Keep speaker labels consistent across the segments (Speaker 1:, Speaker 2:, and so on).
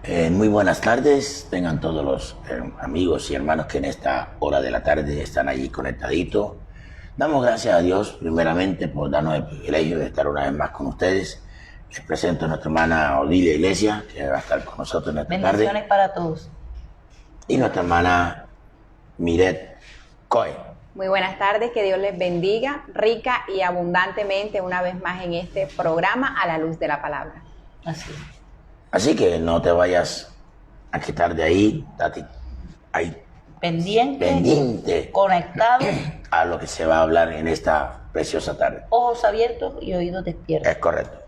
Speaker 1: Muy buenas tardes, tengan todos los amigos y hermanos que en esta hora de la tarde están allí conectaditos. Damos gracias a Dios primeramente por darnos el privilegio de estar una vez más con ustedes. Les presento a nuestra hermana Odilia Iglesias, que va a estar con nosotros en esta tarde.
Speaker 2: Bendiciones para todos.
Speaker 1: Y nuestra hermana Miret Cohen.
Speaker 3: Muy buenas tardes, que Dios les bendiga rica y abundantemente una vez más en este programa A la Luz de la Palabra.
Speaker 1: Así que no te vayas a quitar de ahí, date ahí
Speaker 2: pendiente, conectado,
Speaker 1: a lo que se va a hablar en esta preciosa tarde.
Speaker 2: ojos abiertos y oídos despiertos.
Speaker 1: Es correcto.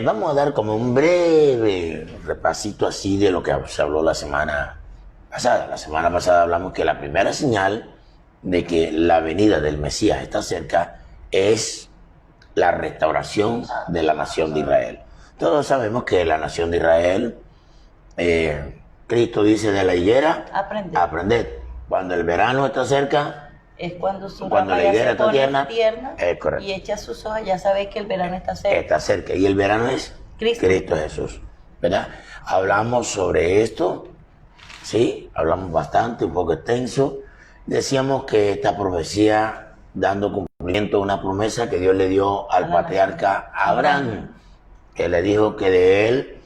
Speaker 1: Vamos a dar como un breve repasito así de lo que se habló la semana pasada. La semana pasada hablamos que la primera señal de que la venida del Mesías está cerca es la restauración de la nación de Israel. Todos sabemos que la nación de Israel, Cristo dice de la higuera, aprended. Cuando el verano está cerca,
Speaker 2: es cuando su
Speaker 1: cuando
Speaker 2: rama
Speaker 1: la
Speaker 2: ya
Speaker 1: higuera
Speaker 2: se
Speaker 1: está
Speaker 2: pone
Speaker 1: tierna, es correcto.
Speaker 2: y echa sus hojas, ya sabéis que el verano está cerca.
Speaker 1: Está cerca, y el verano es Cristo Jesús, ¿verdad? Hablamos sobre esto, ¿sí? Hablamos bastante, un poco extenso. Decíamos que esta profecía, dando cumplimiento a una promesa que Dios le dio al patriarca Abraham, que le dijo que de él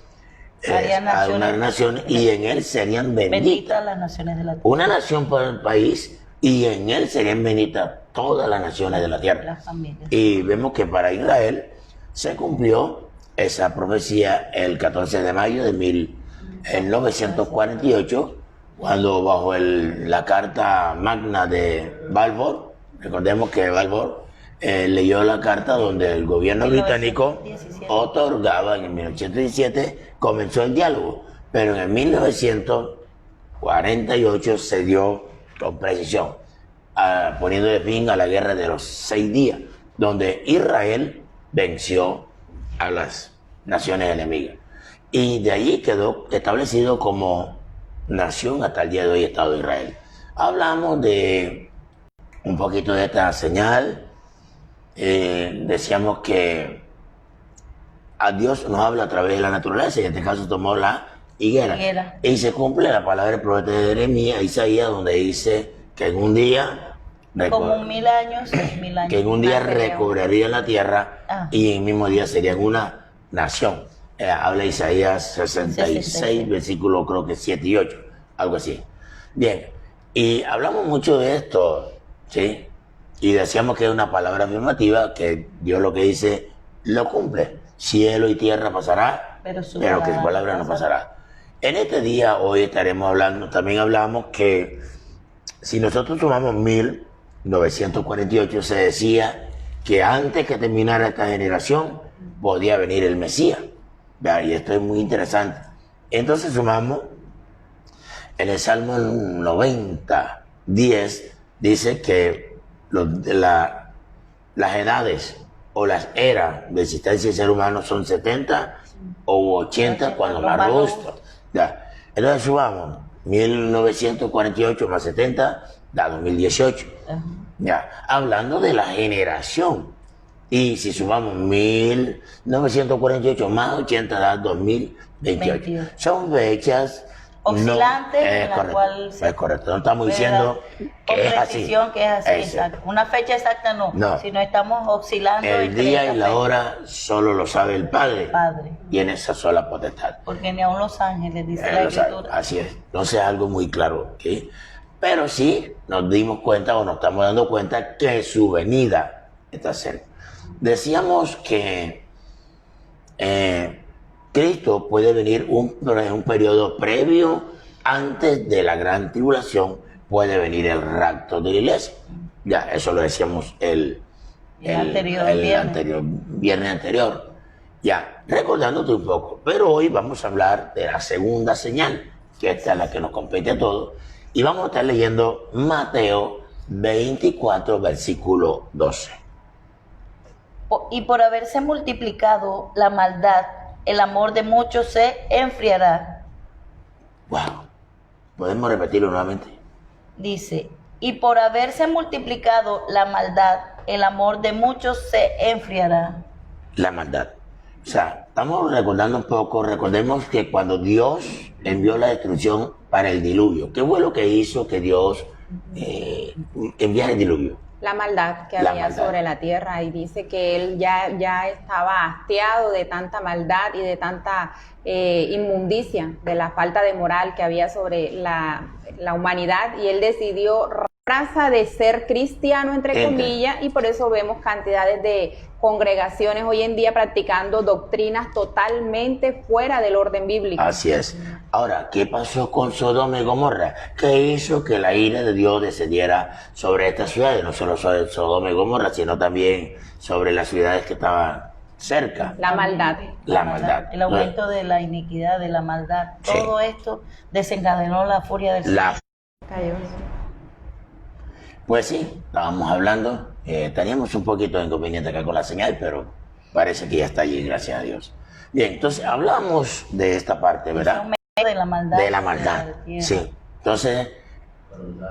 Speaker 1: a una nación y en él serían benditas
Speaker 2: las naciones de la tierra.
Speaker 1: Una nación por el país y en él serían benditas todas las naciones de la tierra.
Speaker 2: Las familias.
Speaker 1: Y vemos que para Israel se cumplió esa profecía el 14 de mayo de 1948, cuando bajo la carta magna de Balfour, recordemos que Balfour leyó la carta donde el gobierno británico otorgaba, en 1817 comenzó el diálogo, pero en el 1948 se dio con precisión, poniendo de fin a la guerra de los 6 días, donde Israel venció a las naciones enemigas. Y de allí quedó establecido como nación hasta el día de hoy Estado de Israel. Hablamos de un poquito de esta señal. Decíamos que a Dios nos habla a través de la naturaleza, y en este caso tomó la higuera. Y se cumple la palabra del profeta de Jeremías, Isaías, donde dice que en un día,
Speaker 2: como 1000 años,
Speaker 1: que en un día recobrarían la tierra y en el mismo día serían una nación. Habla Isaías 66, versículo creo que 7 y 8, algo así. Bien, y hablamos mucho de esto, ¿sí? Y decíamos que es una palabra afirmativa, que Dios lo que dice lo cumple. Cielo y tierra pasará, pero que su palabra no pasará. En este día, hoy estaremos hablando, también hablamos que si nosotros sumamos 1948, se decía que antes que terminara esta generación podía venir el Mesías. Y esto es muy interesante. Entonces sumamos, en el Salmo 90, 10, dice que las edades o las eras de existencia del ser humano son 70 o 80 cuando más robusto. Entonces sumamos 1948 más 70 da 2018. Hablando de la generación. Y si sumamos 1948 más 80 da 2028. Son fechas
Speaker 2: oscilantes,
Speaker 1: en la cual es correcto, no estamos diciendo que es así.
Speaker 2: Exacto. Una fecha exacta no, sino estamos oscilando.
Speaker 1: El día y la hora solo lo sabe el Padre. Y en esa sola potestad.
Speaker 2: Porque ni aun los ángeles, dice la Escritura.
Speaker 1: Así es, entonces es algo muy claro, ¿sí? Pero sí nos dimos cuenta o nos estamos dando cuenta que su venida está cerca. Decíamos que Cristo puede venir en un periodo previo, antes de la gran tribulación, puede venir el rapto de la iglesia. Ya, eso lo decíamos el viernes anterior. Ya, recordándote un poco. Pero hoy vamos a hablar de la segunda señal, que esta es la que nos compete a todos. Y vamos a estar leyendo Mateo 24, versículo 12.
Speaker 2: Y por haberse multiplicado la maldad, el amor de muchos se enfriará.
Speaker 1: Wow. ¿Podemos repetirlo nuevamente?
Speaker 2: Dice, y por haberse multiplicado la maldad, el amor de muchos se enfriará.
Speaker 1: La maldad. O sea, estamos recordando un poco, recordemos que cuando Dios envió la destrucción para el diluvio. ¿Qué fue lo que hizo que Dios enviara el diluvio?
Speaker 3: La maldad que
Speaker 1: La
Speaker 3: había
Speaker 1: maldad.
Speaker 3: sobre la tierra, y dice que él ya estaba hastiado de tanta maldad y de tanta inmundicia, de la falta de moral que había sobre la humanidad, y él decidió raza de ser cristiano, entre comillas, y por eso vemos cantidades de congregaciones hoy en día practicando doctrinas totalmente fuera del orden bíblico.
Speaker 1: Así es. Ahora, ¿qué pasó con Sodoma y Gomorra? ¿Qué hizo que la ira de Dios descendiera sobre estas ciudades? No solo sobre Sodoma y Gomorra, sino también sobre las ciudades que estaban cerca.
Speaker 3: La maldad.
Speaker 1: La maldad.
Speaker 2: El aumento de la iniquidad, de la maldad.
Speaker 1: Sí.
Speaker 2: Todo esto desencadenó la furia del Señor.
Speaker 3: Cayó.
Speaker 1: Pues sí, estábamos hablando, teníamos un poquito de inconveniente acá con la señal, pero parece que ya está allí, gracias a Dios. Bien, entonces hablamos de esta parte, ¿verdad?
Speaker 2: De la maldad.
Speaker 1: De la maldad,
Speaker 2: tierra.
Speaker 1: sí. Entonces,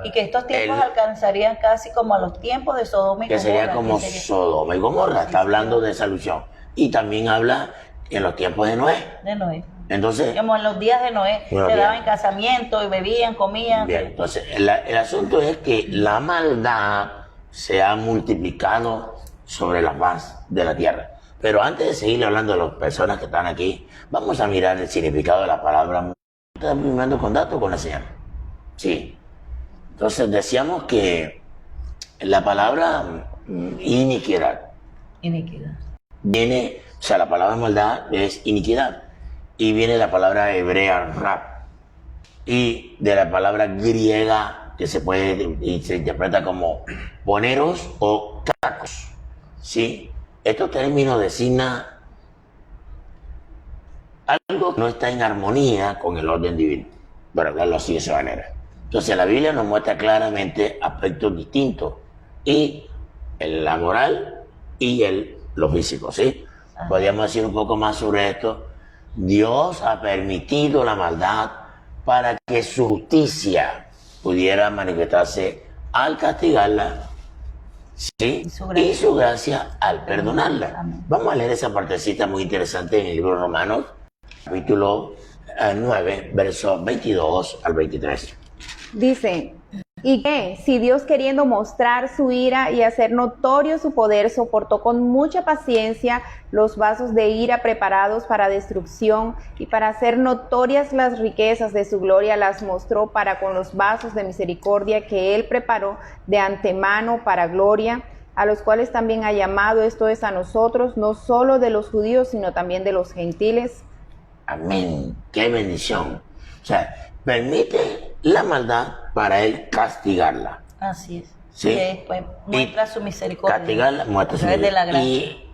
Speaker 2: Y que estos tiempos alcanzarían casi como a los tiempos de Sodoma y
Speaker 1: que
Speaker 2: Gomorra.
Speaker 1: sería como
Speaker 2: que sería-
Speaker 1: Sodoma y Gomorra, está hablando de esa alusión. Y también habla en los tiempos de Noé.
Speaker 2: de Noé.
Speaker 1: Entonces,
Speaker 2: Como en los días de Noé,
Speaker 1: Bueno,
Speaker 2: se
Speaker 1: bien.
Speaker 2: daban casamiento y bebían, comían.
Speaker 1: bien, entonces el asunto es que la maldad se ha multiplicado sobre la faz de la tierra. Pero antes de seguir hablando de las personas que están aquí, vamos a mirar el significado de la palabra. ¿Estás primando con datos con la señal? Sí. Entonces decíamos que la palabra iniquidad
Speaker 2: Iniquidad.
Speaker 1: viene, o sea, la palabra maldad es iniquidad. Y viene la palabra hebrea rap. Y de la palabra griega que se puede y se interpreta como poneros o cacos. ¿Sí? Estos términos designan algo que no está en armonía con el orden divino, para hablarlo así de esa manera. Entonces la Biblia nos muestra claramente aspectos distintos, y la moral y lo físico, ¿sí?
Speaker 2: Ajá.
Speaker 1: Podríamos decir un poco más sobre esto. Dios ha permitido la maldad para que su justicia pudiera manifestarse al castigarla, ¿sí? Y su gracia al perdonarla.
Speaker 2: Amén.
Speaker 1: Vamos a leer esa partecita muy interesante en el libro de Romanos, capítulo 9, versos 22 al 23.
Speaker 3: Dice, ¿y qué? Si Dios, queriendo mostrar su ira y hacer notorio su poder, soportó con mucha paciencia los vasos de ira preparados para destrucción, y para hacer notorias las riquezas de su gloria las mostró para con los vasos de misericordia que él preparó de antemano para gloria, a los cuales también ha llamado, esto es, a nosotros, no solo de los judíos, sino también de los gentiles.
Speaker 1: Amén. Qué bendición. O sea, permite la maldad para él castigarla.
Speaker 2: Así es.
Speaker 1: Sí.
Speaker 2: Que después muestra su misericordia.
Speaker 1: Castigarla, muestra
Speaker 2: a
Speaker 1: su
Speaker 2: través de la
Speaker 1: misericordia.
Speaker 2: gracia.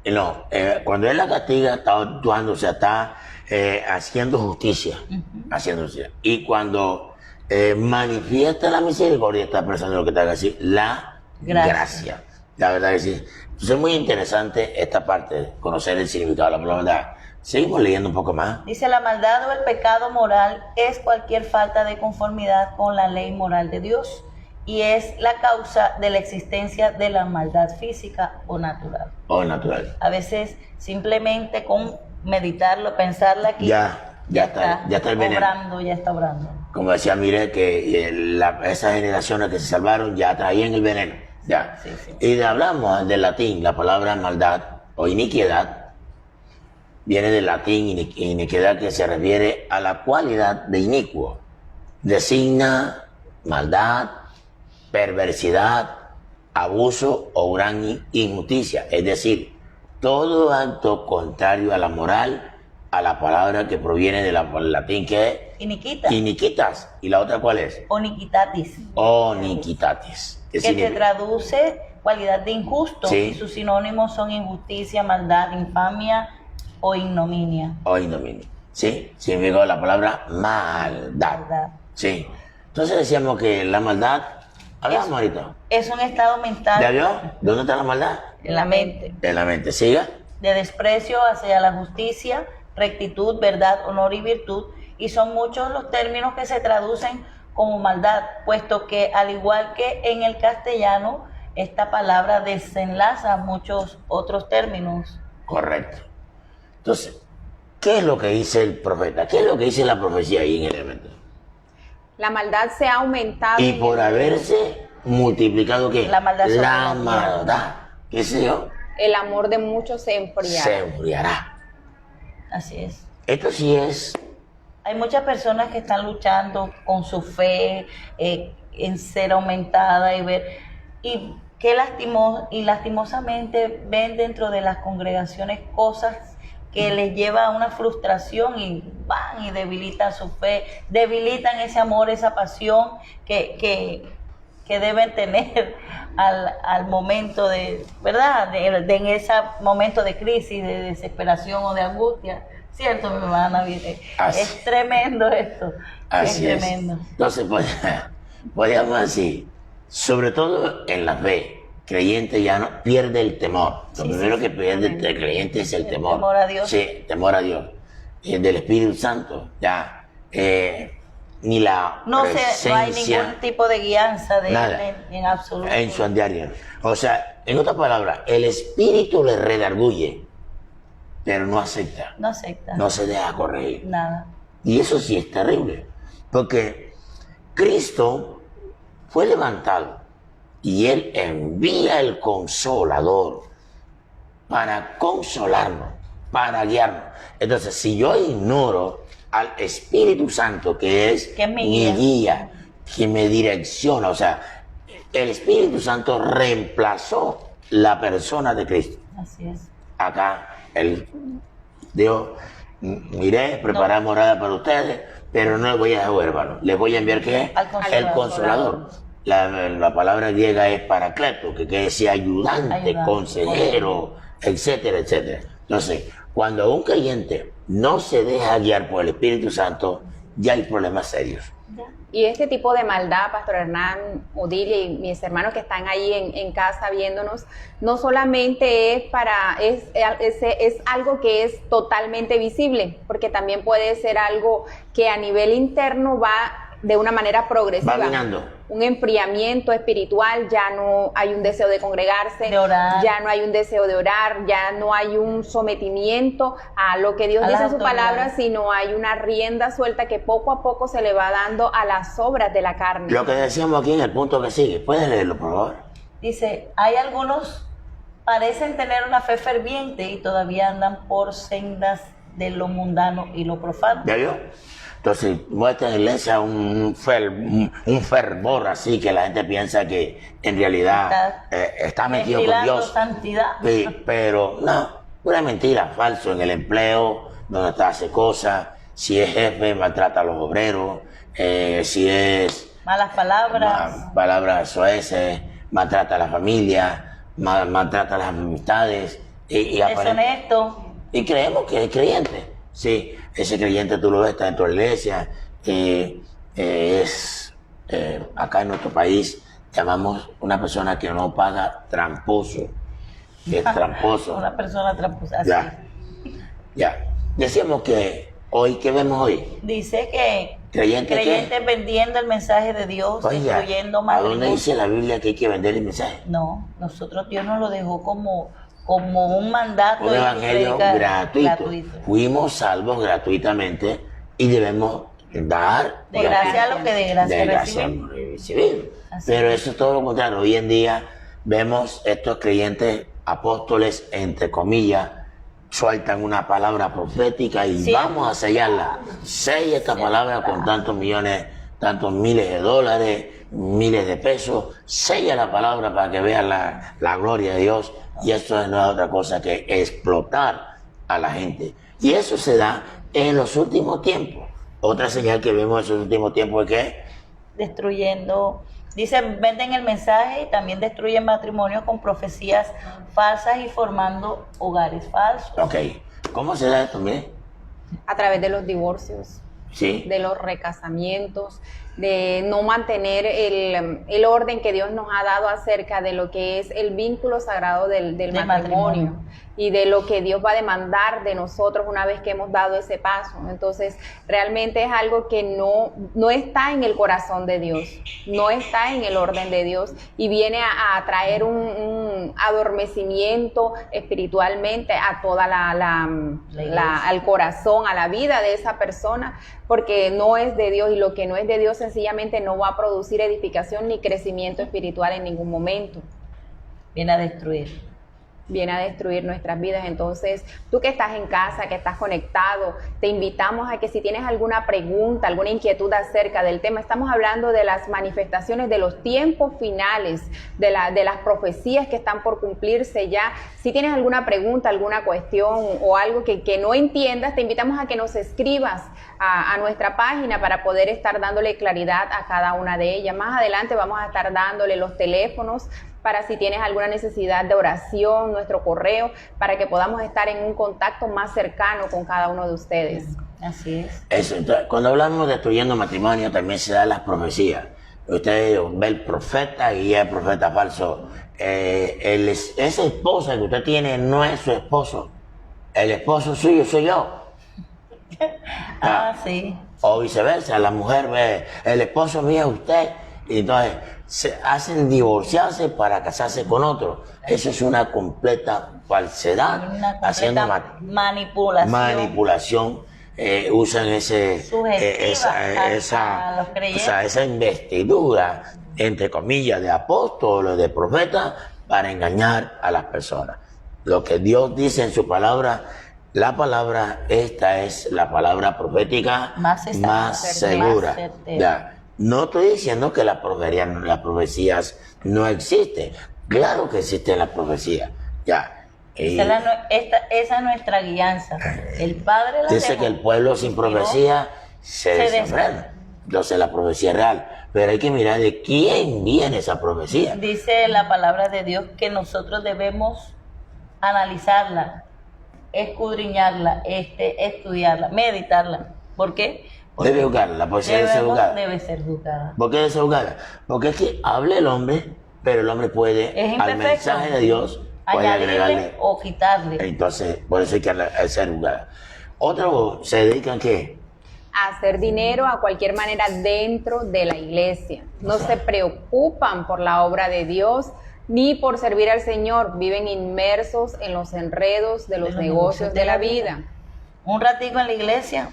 Speaker 1: Y no, cuando él la castiga, está actuando, o sea, está haciendo justicia. Haciendo justicia. Y cuando manifiesta la misericordia, está expresando lo que te haga decir, la gracia. La verdad que sí. Entonces es muy interesante esta parte, conocer el significado de la palabra. Seguimos leyendo un poco más.
Speaker 2: Dice, la maldad o el pecado moral es cualquier falta de conformidad con la ley moral de Dios, y es la causa de la existencia de la maldad física o natural.
Speaker 1: O natural.
Speaker 2: A veces simplemente con meditarlo, pensarla aquí,
Speaker 1: Ya está el veneno.
Speaker 2: obrando, ya está obrando.
Speaker 1: Como decía Mire, que esas generaciones que se salvaron ya traían el veneno. Ya.
Speaker 2: Sí, sí.
Speaker 1: Y hablamos del latín, la palabra maldad o iniquidad viene del latín iniquidad, que se refiere a la cualidad de inicuo. Designa maldad, perversidad, abuso o gran injusticia. Es decir, todo acto contrario a la moral, a la palabra que proviene del latín, que es
Speaker 2: Iniquita.
Speaker 1: iniquitas. ¿Y la otra cuál es?
Speaker 2: Oniquitatis.
Speaker 1: Oniquitatis. ¿Qué
Speaker 2: Que se
Speaker 1: significa?
Speaker 2: traduce cualidad de injusto.
Speaker 1: Sí.
Speaker 2: Y sus sinónimos son injusticia, maldad, infamia o ignominia.
Speaker 1: O ignominia. ¿Sí? Significa la palabra maldad.
Speaker 2: Maldad.
Speaker 1: Sí. Entonces decíamos que la maldad, hablamos ahorita.
Speaker 2: Es un estado mental
Speaker 1: ¿Ya vio? ¿Dónde está la maldad?
Speaker 2: en la mente,
Speaker 1: En la mente. Siga.
Speaker 2: de desprecio hacia la justicia, rectitud, verdad, honor y virtud, y son muchos los términos que se traducen como maldad, puesto que al igual que en el castellano, esta palabra desenlaza muchos otros términos.
Speaker 1: Correcto. Entonces, ¿qué es lo que dice el profeta? ¿Qué es lo que dice la profecía ahí en el evento?
Speaker 3: La maldad se ha aumentado.
Speaker 1: Y por haberse multiplicado, ¿qué?
Speaker 2: La maldad sobre la
Speaker 1: La maldad. ¿Qué sé yo?
Speaker 3: El amor de muchos se enfriará.
Speaker 1: Se enfriará.
Speaker 2: Así es.
Speaker 1: Esto sí es.
Speaker 2: Hay muchas personas que están luchando con su fe en ser aumentada y ver, y qué lastimosamente ven dentro de las congregaciones cosas que les lleva a una frustración y van y debilitan su fe, debilitan ese amor, esa pasión que deben tener al momento de, ¿verdad? En ese momento de crisis, de desesperación o de angustia. ¿Cierto, mi hermana? Es tremendo esto.
Speaker 1: Así
Speaker 2: es tremendo.
Speaker 1: Entonces, podríamos decir, sobre todo en la fe, creyente ya no pierde el temor. Lo primero que pierde el creyente es el temor.
Speaker 2: Temor a Dios.
Speaker 1: Sí, temor a Dios. Y del Espíritu Santo, ya. Ni la
Speaker 2: No
Speaker 1: presencia,
Speaker 2: hay ningún tipo de guianza de
Speaker 1: nada,
Speaker 2: él en absoluto.
Speaker 1: en su diario. O sea, en otras palabras, el Espíritu le redarguye, pero no acepta.
Speaker 2: No acepta.
Speaker 1: No se deja corregir.
Speaker 2: Nada.
Speaker 1: Y eso sí es terrible, porque Cristo fue levantado y Él envía el Consolador para consolarnos, para guiarnos. Entonces, si yo ignoro al Espíritu Santo, que es mi guía, que me direcciona, o sea, el Espíritu Santo reemplazó la persona de Cristo.
Speaker 2: Así es.
Speaker 1: Acá, Dios, miré, preparar morada para ustedes, pero no les voy a dejar huérfanos. Les voy a enviar, ¿qué? El Consolador. La palabra griega es paracleto, que quiere decir ayudante, consejero, etcétera, etcétera. Entonces, cuando un creyente no se deja guiar por el Espíritu Santo, ya hay problemas serios.
Speaker 3: Y este tipo de maldad, Pastor Hernán, Odilia y mis hermanos que están ahí en casa viéndonos, no solamente es algo que es totalmente visible, porque también puede ser algo que a nivel interno va de una manera progresiva.
Speaker 1: Va minando.
Speaker 3: Un enfriamiento espiritual, ya no hay un deseo de congregarse,
Speaker 2: de orar,
Speaker 3: ya no hay un deseo de orar, ya no hay un sometimiento a lo que Dios dice en su palabra, sino hay una rienda suelta que poco a poco se le va dando a las obras de la carne.
Speaker 1: Lo que decíamos aquí en el punto que sigue, ¿puedes leerlo, por favor?
Speaker 2: Dice, hay algunos parecen tener una fe ferviente y todavía andan por sendas de lo mundano y lo profano.
Speaker 1: ¿Ya vio? Entonces, muestra en la iglesia un fervor así que la gente piensa que en realidad está metido con Dios.
Speaker 2: Santidad.
Speaker 1: Sí, pero no, una mentira, falso en el empleo, donde está hace cosas, si es jefe, maltrata a los obreros, si es...
Speaker 2: Malas palabras.
Speaker 1: Palabras soeces, maltrata a la familia, maltrata a las amistades.
Speaker 2: Es honesto.
Speaker 1: Y creemos que es creyente. Sí, ese creyente tú lo ves, está dentro de la iglesia, acá en nuestro país llamamos una persona que no paga tramposo, que es tramposo.
Speaker 2: Una persona tramposa,
Speaker 1: Ya. Decíamos que hoy, ¿qué vemos hoy?
Speaker 2: Dice que
Speaker 1: creyentes
Speaker 2: vendiendo el mensaje de Dios, destruyendo
Speaker 1: ¿A dónde dice la Biblia que hay que vender el mensaje?
Speaker 2: No, nosotros Dios nos lo dejó como un mandato.
Speaker 1: Un evangelio gratuito. Fuimos salvos gratuitamente y debemos dar
Speaker 2: de gracia a lo que de gracia recibimos.
Speaker 1: Pero eso es todo lo contrario. Hoy en día vemos estos creyentes apóstoles, entre comillas, sueltan una palabra profética y vamos a sellarla. Sella esta palabra con tantos millones, tantos miles de dólares, miles de pesos. Sella la palabra para que vean la gloria de Dios. Y esto no es otra cosa que explotar a la gente. Y eso se da en los últimos tiempos. Otra señal que vemos en los últimos tiempos es que...
Speaker 2: Destruyendo, dice, venden el mensaje y también destruyen matrimonios con profecías falsas y formando hogares falsos.
Speaker 1: Ok, ¿cómo se da esto? Mire.
Speaker 3: A través de los divorcios.
Speaker 1: Sí.
Speaker 3: De los recasamientos, de no mantener el orden que Dios nos ha dado acerca de lo que es el vínculo sagrado del matrimonio. y de lo que Dios va a demandar de nosotros una vez que hemos dado ese paso. Entonces, realmente es algo que no está en el corazón de Dios, no está en el orden de Dios, y viene a traer un adormecimiento espiritualmente a toda al corazón, a la vida de esa persona, porque no es de Dios, y lo que no es de Dios sencillamente no va a producir edificación ni crecimiento espiritual en ningún momento.
Speaker 2: Viene a destruir
Speaker 3: nuestras vidas. Entonces, tú que estás en casa, que estás conectado, te invitamos a que si tienes alguna pregunta, alguna inquietud acerca del tema, estamos hablando de las manifestaciones de los tiempos finales, de las profecías que están por cumplirse ya. Si tienes alguna pregunta, alguna cuestión o algo que no entiendas, te invitamos a que nos escribas a nuestra página para poder estar dándole claridad a cada una de ellas. Más adelante vamos a estar dándole los teléfonos para si tienes alguna necesidad de oración, nuestro correo, para que podamos estar en un contacto más cercano con cada uno de ustedes.
Speaker 2: Así es.
Speaker 1: Eso, entonces, cuando hablamos de destruyendo matrimonio, también se dan las profecías. Usted ve el profeta y el profeta falso. Esa esposa que usted tiene no es su esposo. El esposo suyo soy yo.
Speaker 2: Sí.
Speaker 1: O viceversa, la mujer ve, el esposo mío es usted. Y entonces se hacen divorciarse para casarse con otro. Eso es una completa falsedad.
Speaker 2: Una completa
Speaker 1: haciendo manipulación. Usan a
Speaker 2: los creyentes.
Speaker 1: esa investidura, entre comillas, de apóstol, de profeta, para engañar a las personas. Lo que Dios dice en su palabra, la palabra, esta es la palabra profética más segura. Ya. No estoy diciendo que las profecías no existen. Claro que existen las profecías. Ya.
Speaker 2: Esa es nuestra guianza. El Padre la
Speaker 1: dice que el pueblo sin profecía se desenfrena. Entonces la profecía es real. Pero hay que mirar de quién viene esa profecía.
Speaker 2: Dice la palabra de Dios que nosotros debemos analizarla, escudriñarla, estudiarla, meditarla. ¿Por qué?
Speaker 1: Debe educarla, la poesía debe ser educada.
Speaker 2: Debe ser educada.
Speaker 1: ¿Por qué debe ser educada? Porque es que habla el hombre, pero el hombre puede, al mensaje de Dios, puede agregarle
Speaker 2: o quitarle.
Speaker 1: Entonces, por eso hay que ser educada. Otros se dedican, ¿qué?
Speaker 3: A hacer dinero a cualquier manera dentro de la iglesia. No se preocupan por la obra de Dios ni por servir al Señor. Viven inmersos en los enredos de los negocios de la vida.
Speaker 2: Un ratico en la iglesia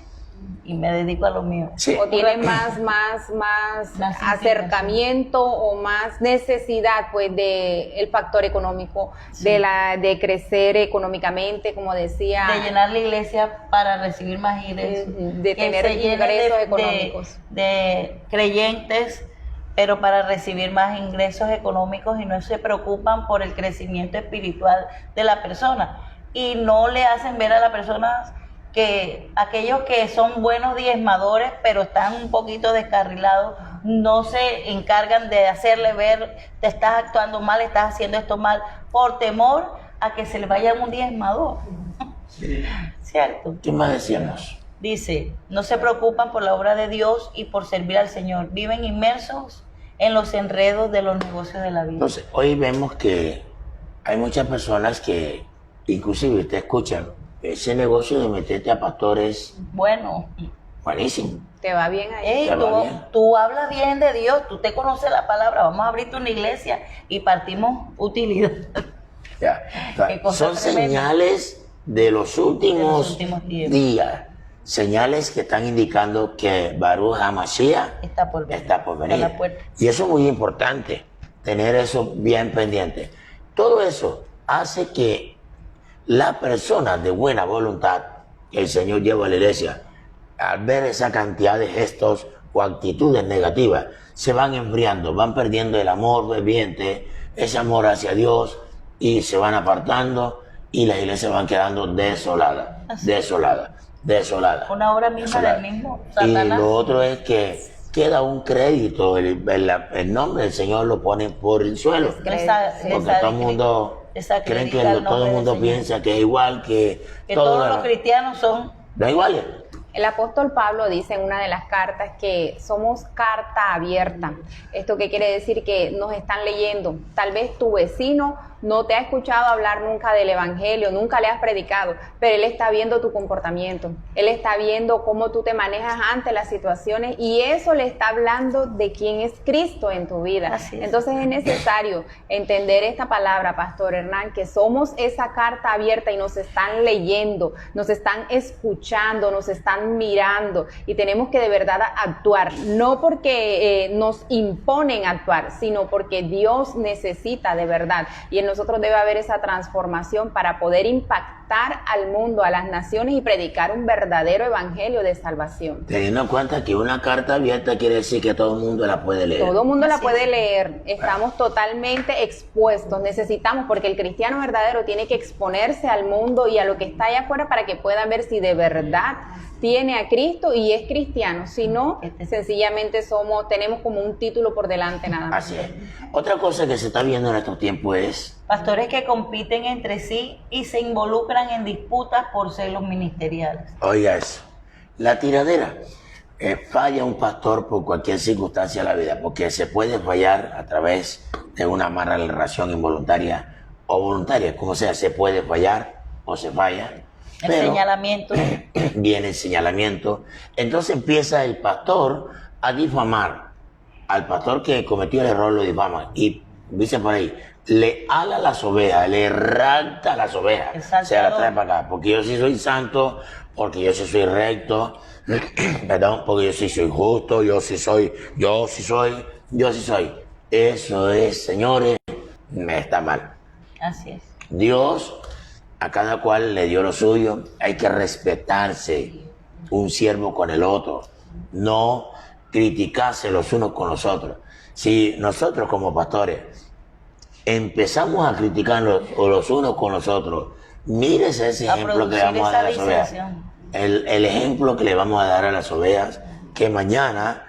Speaker 2: y me dedico a lo mío.
Speaker 1: Sí.
Speaker 3: O tienen más acercamiento o más necesidad, pues, de el factor económico, sí, de crecer económicamente, como decía,
Speaker 2: de llenar la iglesia para recibir más ingresos,
Speaker 3: de tener ingresos económicos,
Speaker 2: de creyentes, pero para recibir más ingresos económicos, y no se preocupan por el crecimiento espiritual de la persona, y no le hacen ver a la persona que aquellos que son buenos diezmadores pero están un poquito descarrilados, no se encargan de hacerle ver: te estás actuando mal, estás haciendo esto mal, por temor a que se le vaya un diezmador.
Speaker 1: Sí.
Speaker 2: ¿Cierto?
Speaker 1: ¿Qué más decíamos?
Speaker 2: Dice, no se preocupan por la obra de Dios y por servir al Señor, viven inmersos en los enredos de los negocios de la vida.
Speaker 1: Entonces, hoy vemos que hay muchas personas que inclusive te escuchan: ese negocio de meterte a pastores,
Speaker 2: bueno,
Speaker 1: buenísimo.
Speaker 3: Te va bien ahí.
Speaker 2: Tú hablas bien de Dios, tú te conoces la palabra, vamos a abrirte una iglesia y partimos utilidad.
Speaker 1: Ya. Son señales de los últimos días, señales que están indicando que Baruch HaMashiach está por venir. Y eso es muy importante, tener eso bien pendiente. Todo eso hace que la persona de buena voluntad que el Señor lleva a la iglesia, al ver esa cantidad de gestos o actitudes negativas, se van enfriando, van perdiendo el amor ferviente, ese amor hacia Dios, y se van apartando, y las iglesias van quedando desoladas.
Speaker 2: Una obra misma del mismo Satanás.
Speaker 1: Y lo otro es que queda un crédito, el nombre del Señor lo pone por el suelo, porque todo el mundo creen que todo el mundo piensa que es igual, que
Speaker 2: todos los cristianos son
Speaker 1: iguales.
Speaker 3: El apóstol Pablo dice en una de las cartas que somos carta abierta. ¿Esto qué quiere decir? Que nos están leyendo. Tal vez tu vecino no te ha escuchado hablar nunca del evangelio, nunca le has predicado, pero él está viendo tu comportamiento, él está viendo cómo tú te manejas ante las situaciones y eso le está hablando de quién es Cristo en tu vida.
Speaker 2: Así es.
Speaker 3: Entonces es necesario entender esta palabra, Pastor Hernán, que somos esa carta abierta y nos están leyendo, nos están escuchando, nos están mirando y tenemos que de verdad actuar, no porque nos imponen actuar, sino porque Dios necesita de verdad y en nosotros debe haber esa transformación para poder impactar al mundo, a las naciones y predicar un verdadero evangelio de salvación.
Speaker 1: Teniendo en cuenta que una carta abierta quiere decir que todo el mundo la puede leer.
Speaker 3: Todo el mundo la
Speaker 2: Así
Speaker 3: puede
Speaker 2: es.
Speaker 3: leer, estamos totalmente expuestos, necesitamos, porque el cristiano verdadero tiene que exponerse al mundo y a lo que está allá afuera para que puedan ver si de verdad tiene a Cristo y es cristiano, si no, sencillamente tenemos como un título por delante nada más.
Speaker 1: Así es. Otra cosa que se está viendo en estos tiempos es
Speaker 2: Pastores que compiten entre sí y se involucran en disputas por celos ministeriales.
Speaker 1: oiga eso, la tiradera. Falla un pastor por cualquier circunstancia de la vida, porque se puede fallar a través de una mala relación involuntaria o voluntaria, como sea, se puede fallar o se falla.
Speaker 2: El
Speaker 1: Pero
Speaker 2: señalamiento.
Speaker 1: viene el señalamiento, entonces empieza el pastor a difamar. Al pastor que cometió el error lo difama y dice por ahí, le ala las ovejas, le rapta las ovejas,
Speaker 2: Exacto.
Speaker 1: se la trae para acá, porque yo sí soy santo, porque yo sí soy recto, perdón, porque yo sí soy justo, yo sí soy. Eso es, señores, me está mal.
Speaker 2: Así es.
Speaker 1: Dios a cada cual le dio lo suyo, hay que respetarse un siervo con el otro, no criticarse los unos con los otros. Si nosotros como pastores empezamos a criticarnos los unos con los otros, mírese ese
Speaker 2: A
Speaker 1: ejemplo que le
Speaker 2: producir
Speaker 1: vamos a dar a
Speaker 2: esa
Speaker 1: las ovejas.
Speaker 2: dissensión.
Speaker 1: El ejemplo que le vamos a dar a las ovejas, que mañana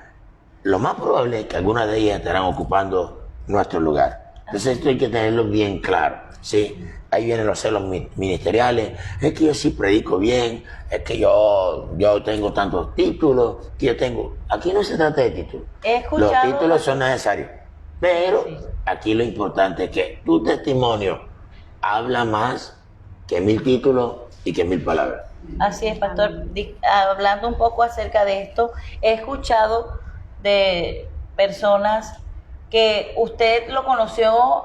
Speaker 1: lo más probable es que algunas de ellas estarán ocupando nuestro lugar. Entonces esto hay que tenerlo bien claro, ¿sí? Ahí vienen los celos ministeriales, es que yo sí predico bien, es que yo tengo tantos títulos, que yo tengo... Aquí no se trata de títulos,
Speaker 2: He escuchado-
Speaker 1: los títulos son necesarios, pero
Speaker 2: Sí.
Speaker 1: aquí lo importante es que tu testimonio habla más que 1000 títulos y que 1000 palabras.
Speaker 2: Así es, pastor. Hablando un poco acerca de esto, he escuchado de personas que usted lo conoció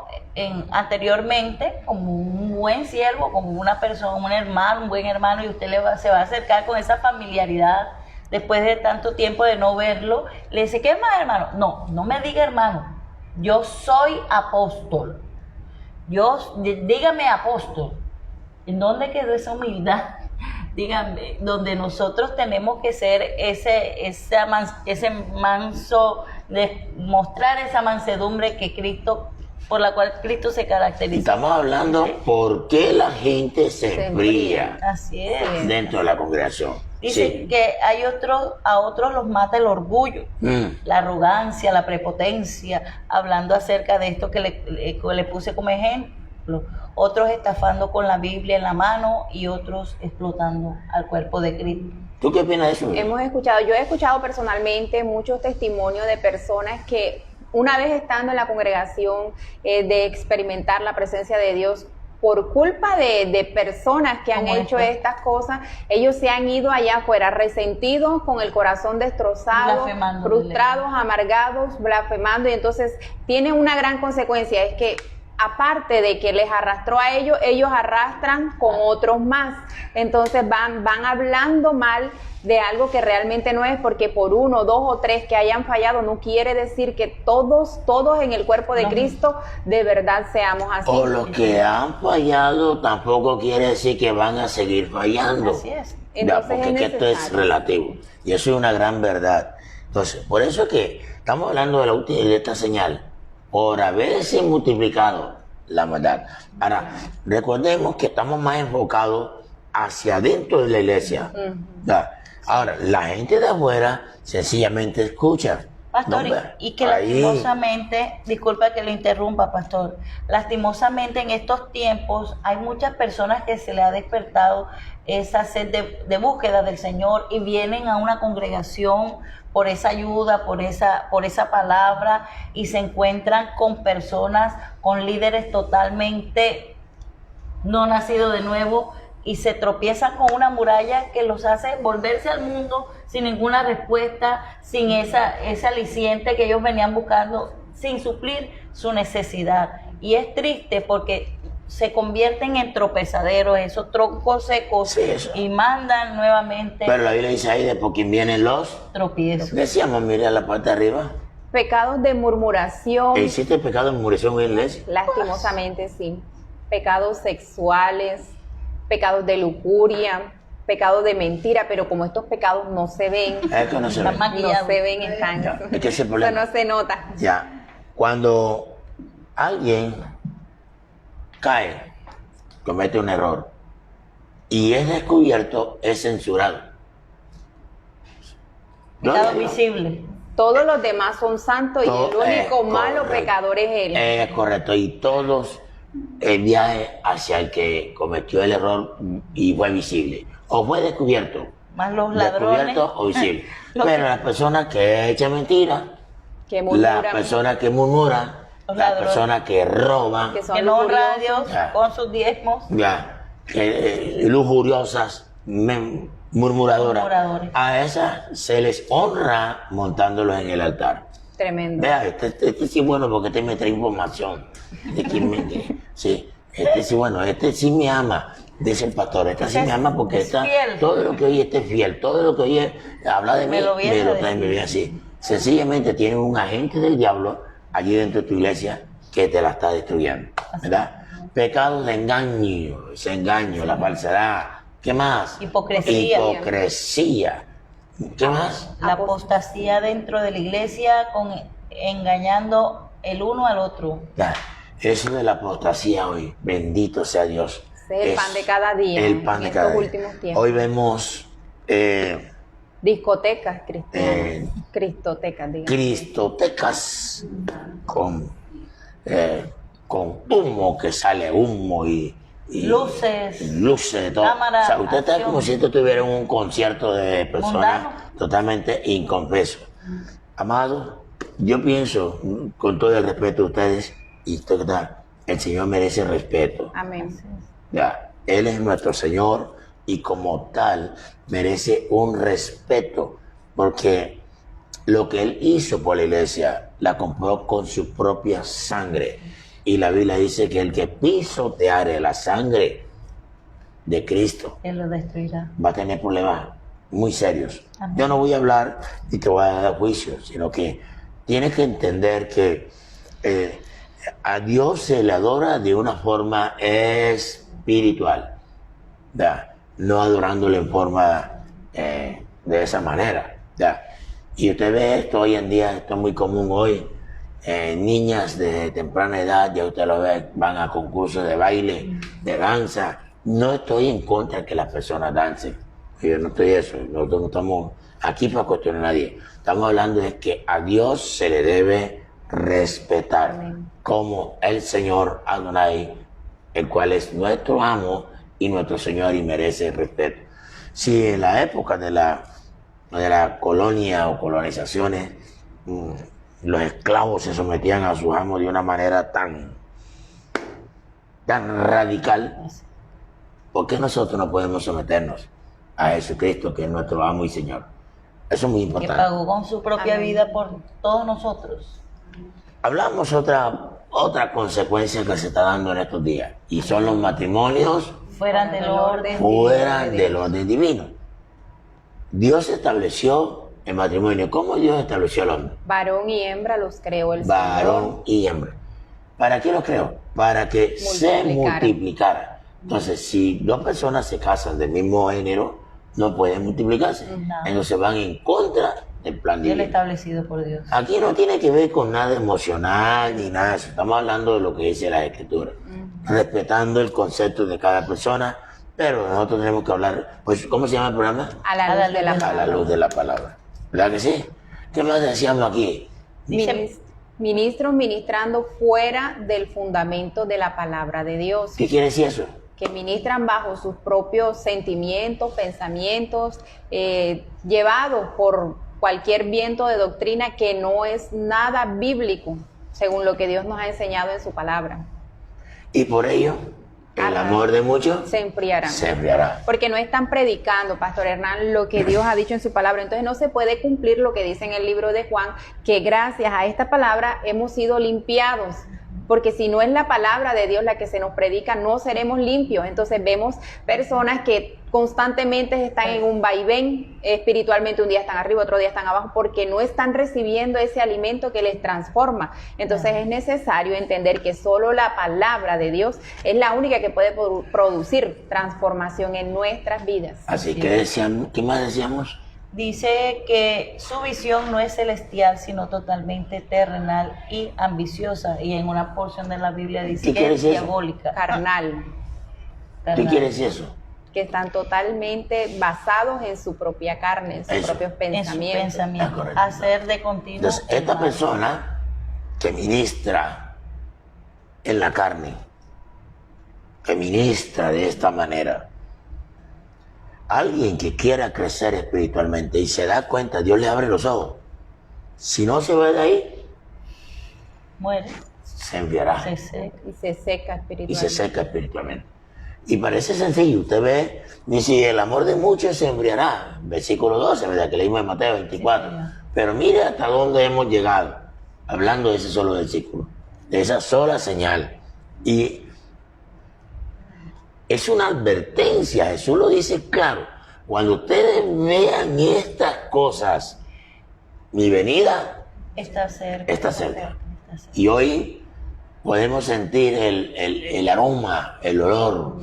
Speaker 2: anteriormente como un buen siervo, como una persona, un hermano, un buen hermano, y usted se va a acercar con esa familiaridad después de tanto tiempo de no verlo. Le dice, ¿qué más, hermano? No me diga hermano, yo soy apóstol. Dígame apóstol. ¿En dónde quedó esa humildad? Díganme, donde nosotros tenemos que ser ese manso, de mostrar esa mansedumbre que Cristo, por la cual Cristo se
Speaker 1: Y
Speaker 2: caracteriza.
Speaker 1: estamos hablando por qué la gente se
Speaker 3: Se
Speaker 1: enfría
Speaker 2: Así es.
Speaker 1: dentro de la congregación.
Speaker 2: Dice
Speaker 1: Sí.
Speaker 2: que a otros los mata el orgullo, la arrogancia, la prepotencia, hablando acerca de esto que le puse como ejemplo. Otros estafando con la Biblia en la mano y otros explotando al cuerpo de Cristo.
Speaker 1: ¿Tú qué opinas de eso?
Speaker 3: Yo he escuchado personalmente muchos testimonios de personas que una vez estando en la congregación, de experimentar la presencia de Dios, por culpa de personas que han
Speaker 2: Como
Speaker 3: hecho
Speaker 2: esta.
Speaker 3: estas cosas, ellos se han ido allá afuera resentidos, con el corazón destrozado,
Speaker 2: Blasfemando,
Speaker 3: frustrados, amargados, blasfemando, y entonces tiene una gran consecuencia, es que aparte de que les arrastró a ellos arrastran con otros más. Entonces van hablando mal de algo que realmente no es, porque por 1, 2 o 3 que hayan fallado no quiere decir que todos en el cuerpo de
Speaker 2: No.
Speaker 3: Cristo de verdad seamos así.
Speaker 1: O los que han fallado tampoco quiere decir que van a seguir fallando.
Speaker 2: Así es.
Speaker 1: Ya,
Speaker 3: Entonces
Speaker 1: porque
Speaker 3: es
Speaker 1: es que esto es
Speaker 3: necesario.
Speaker 1: relativo. Y eso es una gran verdad. Entonces, por eso es que estamos hablando de esta señal. Por haberse multiplicado la maldad. Ahora, recordemos que estamos más enfocados hacia adentro de la iglesia. Ya. Ahora, la gente de afuera sencillamente escucha.
Speaker 2: Pastor,
Speaker 1: No,
Speaker 2: y que
Speaker 1: ahí-
Speaker 2: lastimosamente, disculpa que lo interrumpa, pastor, lastimosamente en estos tiempos hay muchas personas que se le ha despertado esa sed de búsqueda del Señor y vienen a una congregación por esa ayuda, por esa palabra, y se encuentran con personas, con líderes totalmente no nacidos de nuevo, y se tropiezan con una muralla que los hace volverse al mundo sin ninguna respuesta, sin ese aliciente que ellos venían buscando, sin suplir su necesidad. Y es triste porque se convierten en tropezaderos, esos troncos secos,
Speaker 1: Sí, eso.
Speaker 2: y mandan nuevamente
Speaker 1: Pero la Biblia dice ahí de por quién vienen los.
Speaker 2: tropiezos.
Speaker 1: Decíamos, mira la parte de arriba.
Speaker 3: Pecados de murmuración,
Speaker 1: ¿Existe el pecado de murmuración en la iglesia?
Speaker 3: lastimosamente sí. Pecados sexuales, pecados de lujuria, pecados de mentira, pero como estos pecados no se ven,
Speaker 1: Es que no se
Speaker 2: Están
Speaker 1: ve.
Speaker 2: maquillados.
Speaker 3: no se ven, están.
Speaker 1: Ya, es que ese es el
Speaker 3: Eso
Speaker 1: problema.
Speaker 3: no se nota.
Speaker 1: Ya, cuando alguien cae, comete un error y es descubierto, es censurado.
Speaker 2: Pecado
Speaker 1: No,
Speaker 2: visible.
Speaker 3: Todos los demás son santos y
Speaker 1: Todo
Speaker 3: el único
Speaker 1: es
Speaker 3: malo
Speaker 1: correcto.
Speaker 3: pecador es él.
Speaker 1: Es correcto, y todos el viaje hacia el que cometió el error y fue visible, o fue descubierto,
Speaker 2: Más los ladrones.
Speaker 1: descubierto o visible.
Speaker 2: Los
Speaker 1: Pero
Speaker 2: que-
Speaker 1: las personas que echan mentiras,
Speaker 3: Que
Speaker 1: las
Speaker 3: murmuran,
Speaker 1: personas que murmuran,
Speaker 2: Los
Speaker 1: las
Speaker 2: ladrones.
Speaker 1: personas que roban,
Speaker 3: que son
Speaker 2: que no honra a
Speaker 3: lujuriosos.
Speaker 2: Dios
Speaker 1: Ya.
Speaker 2: con sus diezmos.
Speaker 1: ya, lujuriosas, murmuradoras,
Speaker 2: Murmuradores.
Speaker 1: a esas se les honra montándolos en el altar.
Speaker 3: Tremendo.
Speaker 1: Vea, este sí es bueno porque este me trae información de quién sí, este sí bueno, este sí me ama, dice el pastor, este sí me ama porque
Speaker 2: Es
Speaker 1: está,
Speaker 2: fiel.
Speaker 1: todo lo que oye este es fiel, todo lo que oye habla de mí,
Speaker 2: Me lo viene
Speaker 1: me lo
Speaker 2: a
Speaker 1: trae,
Speaker 2: decir.
Speaker 1: me viene así. Sencillamente tiene un agente del diablo allí dentro de tu iglesia que te la está destruyendo, ¿verdad? Pecados de engaño, ese engaño, la falsedad, ¿qué más?
Speaker 2: Hipocresía.
Speaker 1: Hipocresía, ¿qué más?
Speaker 2: La apostasía dentro de la iglesia, engañando el uno al otro.
Speaker 1: Ya, eso de la apostasía hoy, bendito sea Dios.
Speaker 3: Ese es el pan de cada día
Speaker 1: El pan
Speaker 3: en
Speaker 1: de cada
Speaker 3: estos
Speaker 1: día.
Speaker 3: últimos tiempos.
Speaker 1: Hoy vemos
Speaker 3: Discotecas cristianas.
Speaker 1: Eh,
Speaker 3: Cristotecas, digamos.
Speaker 1: cristotecas con humo, que sale humo y
Speaker 2: Luces.
Speaker 1: luces de todo.
Speaker 2: Cámara,
Speaker 1: O sea, usted está
Speaker 2: acción.
Speaker 1: como si esto tuviera un concierto de personas
Speaker 2: Mundano.
Speaker 1: totalmente inconfesos. Amado, yo pienso, con todo el respeto a ustedes, y esto que está, el Señor merece respeto.
Speaker 3: Amén.
Speaker 1: Ya, Él es nuestro Señor y como tal merece un respeto, porque lo que Él hizo por la iglesia la compró con su propia sangre. Y la Biblia dice que el que pisoteare la sangre de Cristo
Speaker 2: Él lo destruirá.
Speaker 1: va a tener problemas muy serios.
Speaker 2: Amén.
Speaker 1: Yo no voy a hablar y te voy a dar juicio, sino que tienes que entender que a Dios se le adora de una forma espiritual, ¿ya? No adorándole en forma de esa manera, ¿ya? Y usted ve esto hoy en día, esto es muy común hoy. Niñas de temprana edad, ya usted lo ve, van a concursos de baile, de danza. No estoy en contra de que las personas dancen. Yo no estoy eso. Nosotros no estamos aquí para cuestionar a nadie. Estamos hablando de que a Dios se le debe respetar.
Speaker 3: Amén.
Speaker 1: Como el Señor Adonai, el cual es nuestro amo y nuestro Señor y merece respeto. Si en la época de la colonia o colonizaciones, los esclavos se sometían a sus amos de una manera tan radical, ¿por qué nosotros no podemos someternos a Jesucristo, que es nuestro amo y Señor? Eso es muy
Speaker 2: Que
Speaker 1: importante.
Speaker 2: pagó con su propia
Speaker 3: Amén.
Speaker 2: vida por todos nosotros.
Speaker 1: Hablamos otra consecuencia que se está dando en estos días, y son los matrimonios
Speaker 2: Fueran del orden.
Speaker 1: fuera del orden divino. Dios estableció el matrimonio. ¿Cómo Dios estableció al hombre?
Speaker 3: Varón y hembra los creó el
Speaker 1: Varón
Speaker 3: Señor.
Speaker 1: y hembra. ¿Para qué lo creó? Para que se multiplicara. Entonces, si dos personas se casan del mismo género, no pueden multiplicarse.
Speaker 2: No.
Speaker 1: Entonces van en contra del plan
Speaker 2: Y el
Speaker 1: divino.
Speaker 2: establecido por Dios.
Speaker 1: Aquí no tiene que ver con nada emocional ni nada de eso. Estamos hablando de lo que dice la Escritura. Respetando el concepto de cada persona, pero nosotros tenemos que hablar, pues, ¿cómo se llama el programa?
Speaker 3: A la luz de la
Speaker 1: A la
Speaker 3: palabra.
Speaker 1: luz de la palabra. ¿Verdad que sí? ¿Qué más decíamos aquí?
Speaker 2: Dice-
Speaker 3: Ministros ministrando fuera del fundamento de la palabra de Dios.
Speaker 1: ¿Qué quiere decir eso?
Speaker 3: que ministran bajo sus propios sentimientos, pensamientos, llevados por cualquier viento de doctrina que no es nada bíblico, según lo que Dios nos ha enseñado en su palabra.
Speaker 1: Y por ello, el amor de muchos
Speaker 3: se enfriará.
Speaker 1: Se enfriará.
Speaker 3: Porque no están predicando, Pastor Hernán, lo que Dios ha dicho en su palabra. Entonces no se puede cumplir lo que dice en el libro de Juan, que gracias a esta palabra hemos sido limpiados. Porque si no es la palabra de Dios la que se nos predica, no seremos limpios. Entonces vemos personas que constantemente están en un vaivén espiritualmente, un día están arriba, otro día están abajo, porque no están recibiendo ese alimento que les transforma. Entonces es necesario entender que solo la palabra de Dios es la única que puede producir transformación en nuestras vidas.
Speaker 1: Así que decíamos, ¿qué más decíamos?
Speaker 2: Dice que su visión no es celestial, sino totalmente terrenal y ambiciosa. Y en una porción de la Biblia dice que es diabólica.
Speaker 3: Carnal.
Speaker 1: ¿Qué quiere decir eso?
Speaker 3: Que están totalmente basados en su propia carne, en sus propios pensamientos.
Speaker 2: Hacer de continuo.
Speaker 1: Entonces, esta persona que ministra en la carne, que ministra de esta manera, alguien que quiera crecer espiritualmente y se da cuenta, Dios le abre los ojos. Si no se va de ahí,
Speaker 2: muere,
Speaker 1: se enfriará.
Speaker 3: Y se seca espiritualmente.
Speaker 1: Y se seca espiritualmente. Y parece sencillo, usted ve, dice, el amor de muchos se enfriará. Versículo 12, ¿verdad? Que leímos en Mateo 24. Sí, pero mire hasta dónde hemos llegado, hablando de ese solo versículo, de esa sola señal. Y es una advertencia, Jesús lo dice claro. Cuando ustedes vean estas cosas, mi venida
Speaker 2: está cerca.
Speaker 1: Está cerca. Y hoy podemos sentir el aroma, el olor,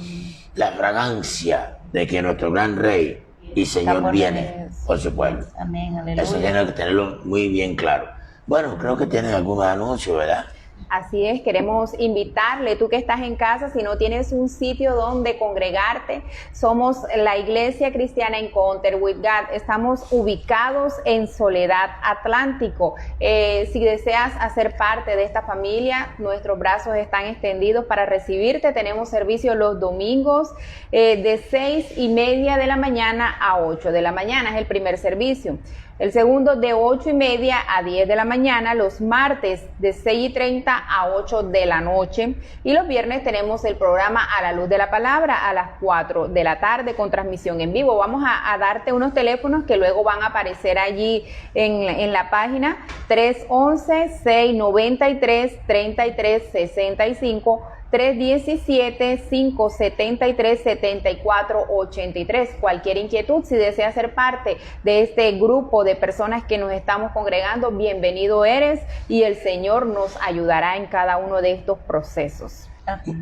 Speaker 1: la fragancia de que nuestro gran Rey y Señor viene por su pueblo.
Speaker 2: Amén, aleluya.
Speaker 1: Eso tiene que tenerlo muy bien claro. Bueno, creo que tienen algún anuncio, ¿verdad?
Speaker 3: Así es, queremos invitarle, tú que estás en casa, si no tienes un sitio donde congregarte, somos la Iglesia Cristiana Encounter with God, estamos ubicados en Soledad Atlántico. Si deseas hacer parte de esta familia, nuestros brazos están extendidos para recibirte. Tenemos servicio los domingos de 6:30 de la mañana a 8 de la mañana, es el primer servicio. El segundo de 8:30 a 10 de la mañana, los martes de 6:30 a 8 de la noche, y los viernes tenemos el programa A la Luz de la Palabra a las 4 de la tarde con transmisión en vivo. Vamos a darte unos teléfonos que luego van a aparecer allí en la página: 311-693-3365, 317-573-7483. Cualquier inquietud, si deseas ser parte de este grupo de personas que nos estamos congregando, bienvenido eres, y el Señor nos ayudará en cada uno de estos procesos.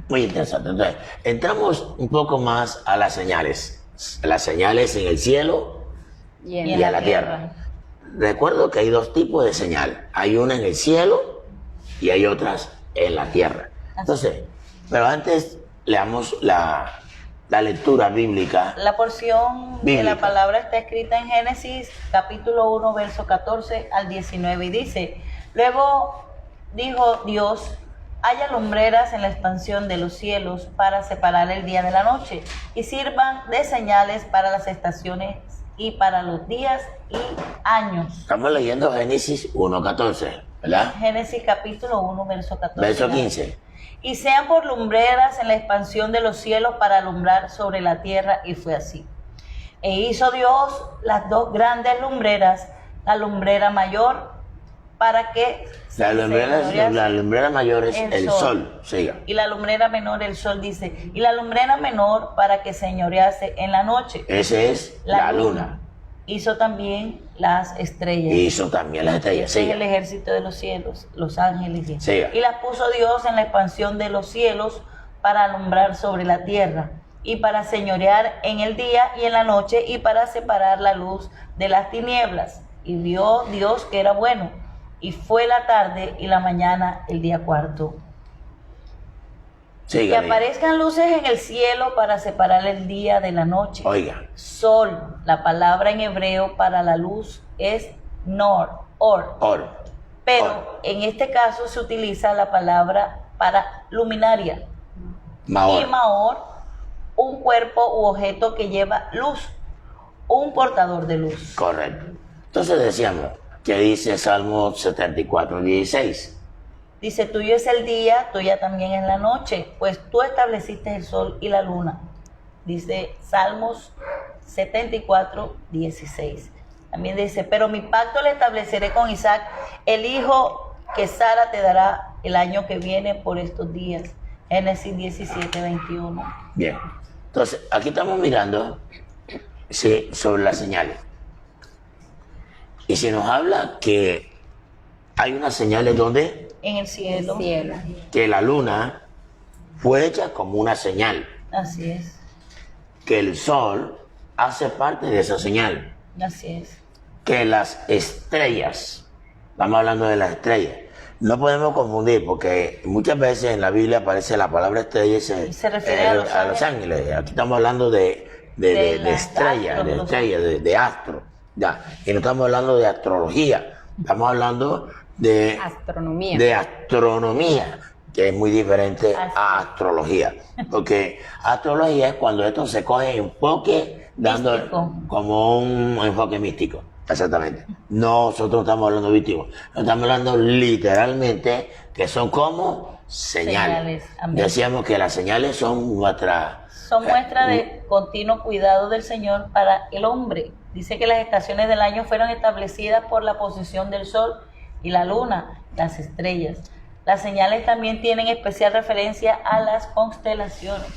Speaker 1: Muy interesante. Entonces, entramos un poco más a las señales en el cielo y a la tierra. Recuerdo que hay dos tipos de señal. Hay una en el cielo y hay otras en la tierra. Entonces, pero antes leamos la lectura bíblica.
Speaker 2: La porción de la palabra está escrita en Génesis capítulo 1, verso 14 al 19, y dice: luego dijo Dios, haya lumbreras en la expansión de los cielos para separar el día de la noche, y sirvan de señales para las estaciones y para los días y años.
Speaker 1: Estamos leyendo Génesis 1, 14, ¿verdad?
Speaker 2: Génesis capítulo 1, verso 14.
Speaker 1: Verso 15.
Speaker 2: Y sean por lumbreras en la expansión de los cielos para alumbrar sobre la tierra, y fue así. E hizo Dios las dos grandes lumbreras, la lumbrera mayor para que...
Speaker 1: La lumbrera mayor es el sol. Siga.
Speaker 2: Y la lumbrera menor, el sol, dice, y la lumbrera menor para que señorease en la noche.
Speaker 1: Ese es la luna.
Speaker 2: Hizo también las estrellas.
Speaker 1: Hizo también las estrellas.
Speaker 2: Ese es el ejército de los cielos, los ángeles.
Speaker 1: Siga.
Speaker 2: Y las puso Dios en la expansión de los cielos para alumbrar sobre la tierra, y para señorear en el día y en la noche, y para separar la luz de las tinieblas. Y vio Dios que era bueno, y fue la tarde y la mañana el día cuarto.
Speaker 1: Sígale.
Speaker 2: Que aparezcan luces en el cielo para separar el día de la noche.
Speaker 1: Oiga.
Speaker 2: Sol, la palabra en hebreo para la luz es or. Pero en este caso se utiliza la palabra para luminaria.
Speaker 1: Maor.
Speaker 2: Y Maor un cuerpo u objeto que lleva luz, un portador de luz.
Speaker 1: Correcto. Entonces decíamos, que dice Salmo 74:16.
Speaker 2: Dice, tuyo es el día, tuya también es la noche, pues tú estableciste el sol y la luna. Dice Salmos 74:16. También dice, pero mi pacto le estableceré con Isaac, el hijo que Sara te dará el año que viene por estos días. Génesis 17:21.
Speaker 1: Bien. Entonces, aquí estamos mirando sobre las señales. Y se nos habla que hay unas señales donde
Speaker 2: En el cielo.
Speaker 1: que la luna fue hecha como una señal,
Speaker 2: Así es.
Speaker 1: que el sol hace parte de esa señal,
Speaker 2: Así es.
Speaker 1: que las estrellas, estamos hablando de las estrellas, no podemos confundir porque muchas veces en la Biblia aparece la palabra estrella y
Speaker 2: se refiere a los
Speaker 1: ángeles. Aquí estamos hablando de estrellas, de astros, ya. Y no estamos hablando de astrología, estamos hablando de astronomía, que es muy diferente a astrología, porque astrología es cuando esto se coge enfoque dando
Speaker 2: místico,
Speaker 1: como un enfoque místico, exactamente. Nosotros estamos hablando místico, estamos hablando literalmente que son como señales. Decíamos que las señales son
Speaker 2: muestra de continuo cuidado del Señor para el hombre. Dice que las estaciones del año fueron establecidas por la posición del sol y la luna, las estrellas. Las señales también tienen especial referencia a las constelaciones.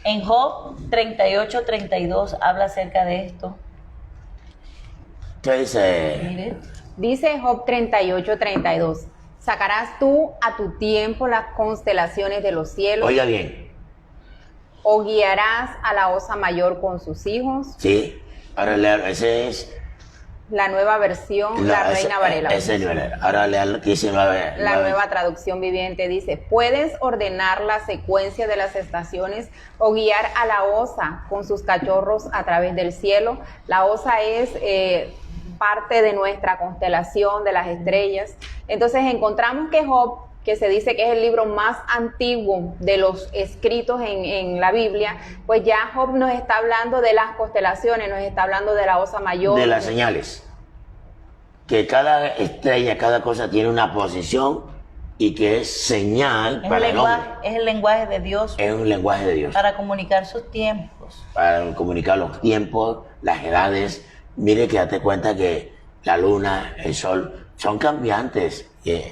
Speaker 2: En Job 38:32 habla acerca de esto.
Speaker 1: ¿Qué dice?
Speaker 2: Mire.
Speaker 3: Dice Job 38:32. ¿Sacarás tú a tu tiempo las constelaciones de los cielos?
Speaker 1: Oiga bien.
Speaker 3: ¿O guiarás a la osa mayor con sus hijos?
Speaker 1: Sí. Ahora leer, ese es
Speaker 3: la nueva versión, la Reina Varela.
Speaker 1: Ese no era. Ahora leer, dice
Speaker 3: la nueva traducción viviente dice, puedes ordenar la secuencia de las estaciones o guiar a la osa con sus cachorros a través del cielo. La osa es parte de nuestra constelación de las estrellas. Entonces encontramos que Job, que se dice que es el libro más antiguo de los escritos en la Biblia, pues ya Job nos está hablando de las constelaciones, nos está hablando de la osa mayor.
Speaker 1: De las señales. Que cada estrella, cada cosa tiene una posición y que es señal para el hombre.
Speaker 2: Es el lenguaje de Dios.
Speaker 1: Es un lenguaje de Dios.
Speaker 2: Para comunicar sus tiempos.
Speaker 1: Para comunicar los tiempos, las edades. Mire que date cuenta que la luna, el sol, son cambiantes.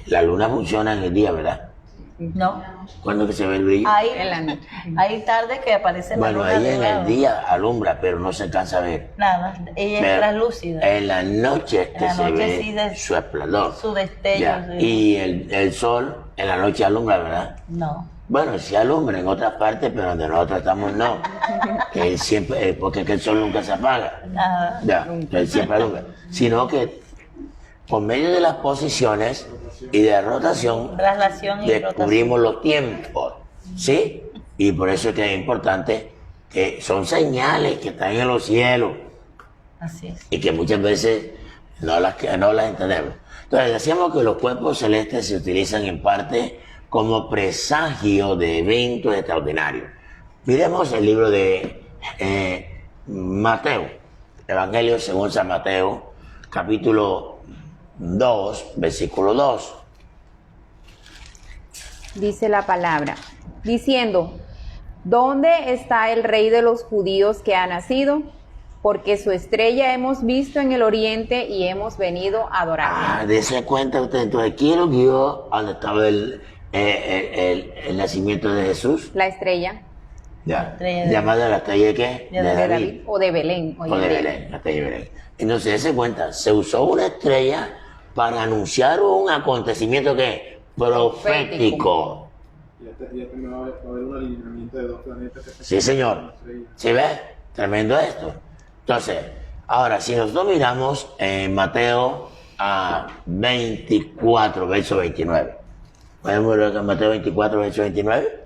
Speaker 1: La luna funciona en el día, ¿verdad?
Speaker 2: No.
Speaker 1: ¿Cuándo que se ve el brillo?
Speaker 2: Hay tarde que aparece la luna.
Speaker 1: Bueno, ahí en el día alumbra, pero no se alcanza a ver.
Speaker 2: Nada, ella es translúcida.
Speaker 1: En la noche es que se ve su esplendor.
Speaker 2: Su destello.
Speaker 1: Y el sol en la noche alumbra, ¿verdad?
Speaker 2: No.
Speaker 1: Bueno, sí alumbra en otras partes, pero donde nosotros estamos no. Él siempre, porque el sol nunca se apaga.
Speaker 2: Nada.
Speaker 1: Ya, él siempre alumbra. Sino que por medio de las posiciones y de rotación,
Speaker 2: traslación y
Speaker 1: descubrimos los tiempos, ¿sí? Y por eso es que es importante que son señales que están en los cielos.
Speaker 2: Así es.
Speaker 1: Y que muchas veces no las entendemos. Entonces decíamos que los cuerpos celestes se utilizan en parte como presagio de eventos extraordinarios. Miremos el libro de Mateo, Evangelio según San Mateo, capítulo 2, versículo 2.
Speaker 3: Dice la palabra, diciendo, ¿dónde está el rey de los judíos que ha nacido? Porque su estrella hemos visto en el oriente y hemos venido a adorar.
Speaker 1: Dese cuenta usted, entonces, ¿quién lo guió a donde estaba el nacimiento de Jesús?
Speaker 3: La estrella.
Speaker 1: Ya. ¿Llamada la estrella de qué?
Speaker 3: De David. O de Belén.
Speaker 1: O de Belén, la estrella de Belén. Entonces, dese cuenta, se usó una estrella para anunciar un acontecimiento que profético.
Speaker 4: Y va a haber un alineamiento de dos planetas.
Speaker 1: Sí, señor. ¿Sí ves? Tremendo esto. Entonces, ahora, si nosotros miramos en Mateo 24, verso 29. ¿Podemos ver en Mateo 24, verso 29?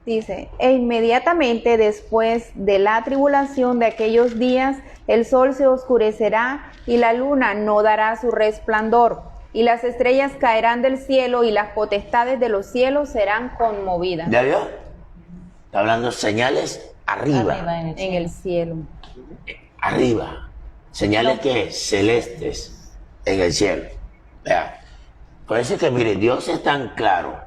Speaker 3: Dice, e inmediatamente después de la tribulación de aquellos días, el sol se oscurecerá y la luna no dará su resplandor, y las estrellas caerán del cielo y las potestades de los cielos serán conmovidas.
Speaker 1: ¿Ya vio? Está hablando señales arriba.
Speaker 2: Arriba
Speaker 3: En el cielo.
Speaker 1: Arriba. Señales que celestes en el cielo. Vea. Por eso es que, mire, Dios es tan claro.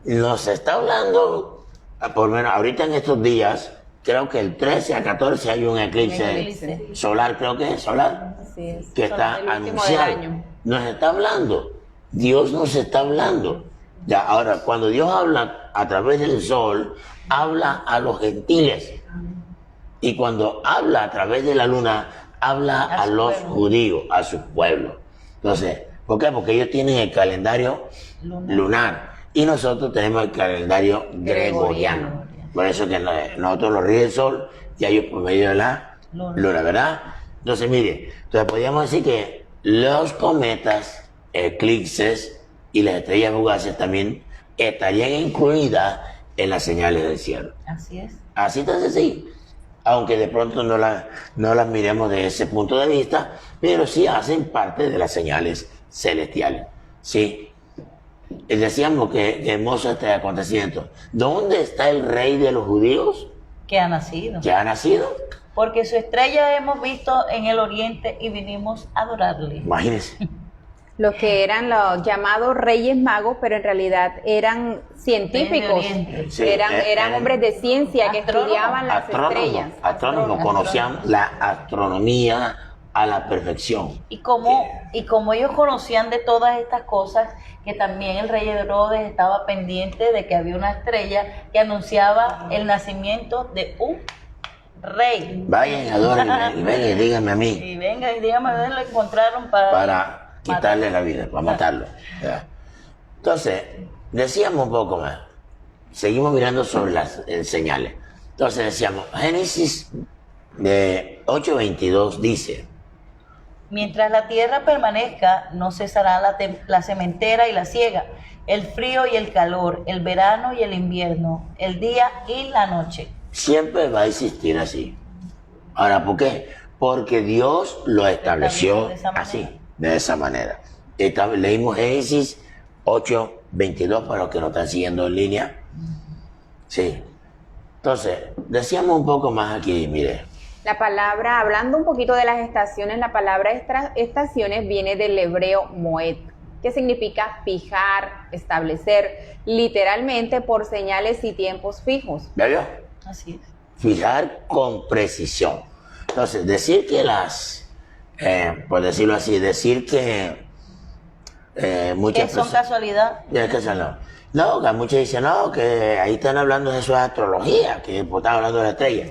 Speaker 1: Nos está hablando, por lo menos ahorita en estos días, creo que el 13 a 14 hay un eclipse solar, creo que es solar,
Speaker 3: Así es.
Speaker 1: que está
Speaker 3: El último del
Speaker 1: anunciado.
Speaker 3: año.
Speaker 1: Nos está hablando. Dios nos está hablando. Ya, ahora, cuando Dios habla a través del sol, habla a los gentiles. Y cuando habla a través de la luna, habla a
Speaker 2: su
Speaker 1: los
Speaker 2: pueblo.
Speaker 1: judíos, a su pueblo. Entonces, ¿por qué? Porque ellos tienen el calendario lunar y nosotros tenemos el calendario gregoriano. Por eso que nosotros los rige el sol y ellos por medio de la luna, ¿verdad? Entonces, mire, entonces podríamos decir que los cometas, eclipses y las estrellas fugaces también estarían incluidas en las señales del cielo.
Speaker 2: Así es.
Speaker 1: Así tan sencillo. Aunque de pronto no las miremos desde ese punto de vista, pero sí hacen parte de las señales celestiales. Sí. Y decíamos que hermoso este acontecimiento. ¿Dónde está el rey de los judíos?
Speaker 2: Que ha nacido.
Speaker 1: ¿Que ha nacido?
Speaker 2: Porque su estrella hemos visto en el oriente y vinimos a adorarle.
Speaker 1: Imagínense.
Speaker 3: Los que eran los llamados reyes magos, pero en realidad eran científicos,
Speaker 2: Oriente.
Speaker 1: Sí,
Speaker 3: eran hombres de ciencia que
Speaker 2: astrónomos.
Speaker 3: estudiaban las estrellas.
Speaker 1: Astrónomos conocían la astronomía a la perfección.
Speaker 2: Y como ellos conocían de todas estas cosas, que también el rey Herodes estaba pendiente de que había una estrella que anunciaba el nacimiento de un rey.
Speaker 1: Vayan, adórenme y vengan y díganme a mí
Speaker 2: Y venga y dígame dónde lo encontraron para
Speaker 1: quitarle la vida, para matarlo. ¿Ya? Entonces, decíamos un poco más. Seguimos mirando sobre las señales. Entonces decíamos, Génesis de 8:22 dice:
Speaker 2: Mientras la tierra permanezca, no cesará la sementera y la siega, el frío y el calor, el verano y el invierno, el día y la noche.
Speaker 1: siempre va a existir así. Ahora, ¿por qué? Porque Dios lo estableció
Speaker 2: de esa manera.
Speaker 1: así, de esa manera. Leímos Génesis 8:22 para los que nos están siguiendo en línea. Sí. Entonces, decíamos un poco más aquí, mire.
Speaker 3: La palabra, hablando un poquito de las estaciones, la palabra estaciones viene del hebreo moed, que significa fijar, establecer, literalmente por señales y tiempos fijos.
Speaker 1: ¿Ya vio?
Speaker 2: Así es.
Speaker 1: Fijar con precisión. Entonces, decir que por decirlo así, decir que muchas
Speaker 2: ¿Qué son
Speaker 1: personas...
Speaker 2: casualidad?
Speaker 1: Ya, que eso no. No, que muchos dicen, no, que ahí están hablando de eso de astrología, que están hablando de la estrella.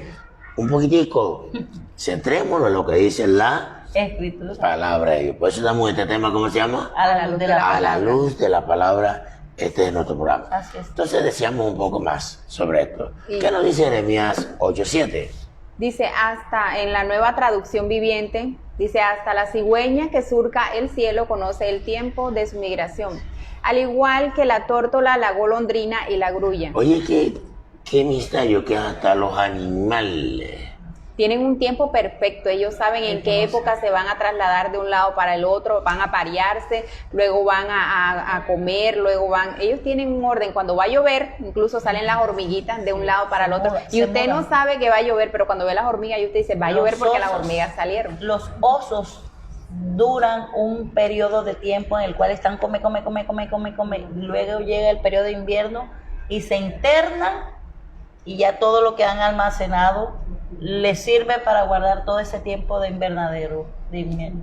Speaker 1: Un poquitico, centrémonos en lo que dice la
Speaker 2: Escritura.
Speaker 1: palabra de Dios. Por eso estamos en este tema, ¿cómo se llama?
Speaker 2: A la luz de la
Speaker 1: A la
Speaker 2: palabra.
Speaker 1: luz de la palabra, este es nuestro programa.
Speaker 2: Así es.
Speaker 1: Entonces decíamos un poco más sobre esto.
Speaker 3: Y-
Speaker 1: ¿Qué nos dice Jeremías 8:7?
Speaker 3: Dice hasta, en la nueva traducción viviente, dice hasta la cigüeña que surca el cielo conoce el tiempo de su migración, al igual que la tórtola, la golondrina y la grulla.
Speaker 1: Oye, qué misterio que hasta los animales.
Speaker 3: Tienen un tiempo perfecto, ellos saben en qué época se van a trasladar de un lado para el otro, van a parearse, luego van a comer, ellos tienen un orden. Cuando va a llover, incluso salen las hormiguitas de un lado para el otro, y usted no sabe que va a llover, pero cuando ve las hormigas, y usted dice, va a llover porque las hormigas salieron.
Speaker 2: Los osos duran un periodo de tiempo en el cual están come. Luego llega el periodo de invierno y se internan y ya todo lo que han almacenado les sirve para guardar todo ese tiempo de invernadero, de invierno.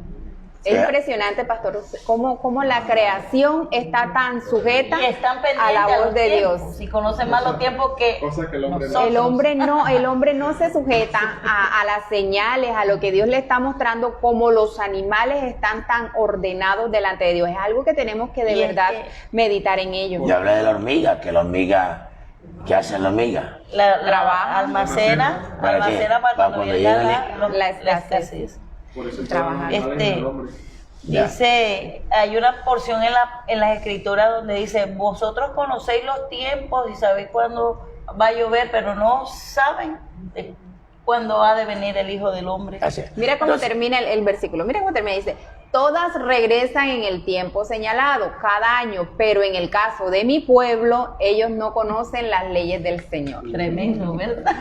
Speaker 3: Es impresionante, pastor, cómo la creación está tan sujeta
Speaker 2: Y están pendientes
Speaker 3: a la voz
Speaker 2: los
Speaker 3: de
Speaker 2: tiempos.
Speaker 3: Dios.
Speaker 2: Si conocen más los tiempos que
Speaker 4: Cosas que el hombre no.
Speaker 2: nosotros.
Speaker 3: El hombre no se sujeta a las señales, a lo que Dios le está mostrando, como los animales están tan ordenados delante de Dios. Es algo que tenemos que de
Speaker 2: Y es
Speaker 3: verdad
Speaker 2: que-
Speaker 3: meditar en ello.
Speaker 1: Y habla de la hormiga, que la hormiga, ¿qué hace la hormiga?
Speaker 2: Trabaja, almacena
Speaker 1: ¿Para qué?
Speaker 2: para
Speaker 1: Para
Speaker 2: cuando
Speaker 1: cuando
Speaker 2: llega
Speaker 1: llega
Speaker 3: la escasez.
Speaker 4: Por eso
Speaker 3: Trabajar.
Speaker 4: trabajan en el hombre.
Speaker 1: Ya.
Speaker 2: Dice, hay una porción en las escrituras donde dice, vosotros conocéis los tiempos y sabéis cuándo va a llover, pero no saben cuándo ha de venir el Hijo del Hombre.
Speaker 1: Así es.
Speaker 3: Mira cómo
Speaker 1: Entonces,
Speaker 3: termina el versículo, mira cómo termina, dice, todas regresan en el tiempo señalado, cada año, pero en el caso de mi pueblo, ellos no conocen las leyes del Señor.
Speaker 2: Tremendo, ¿verdad?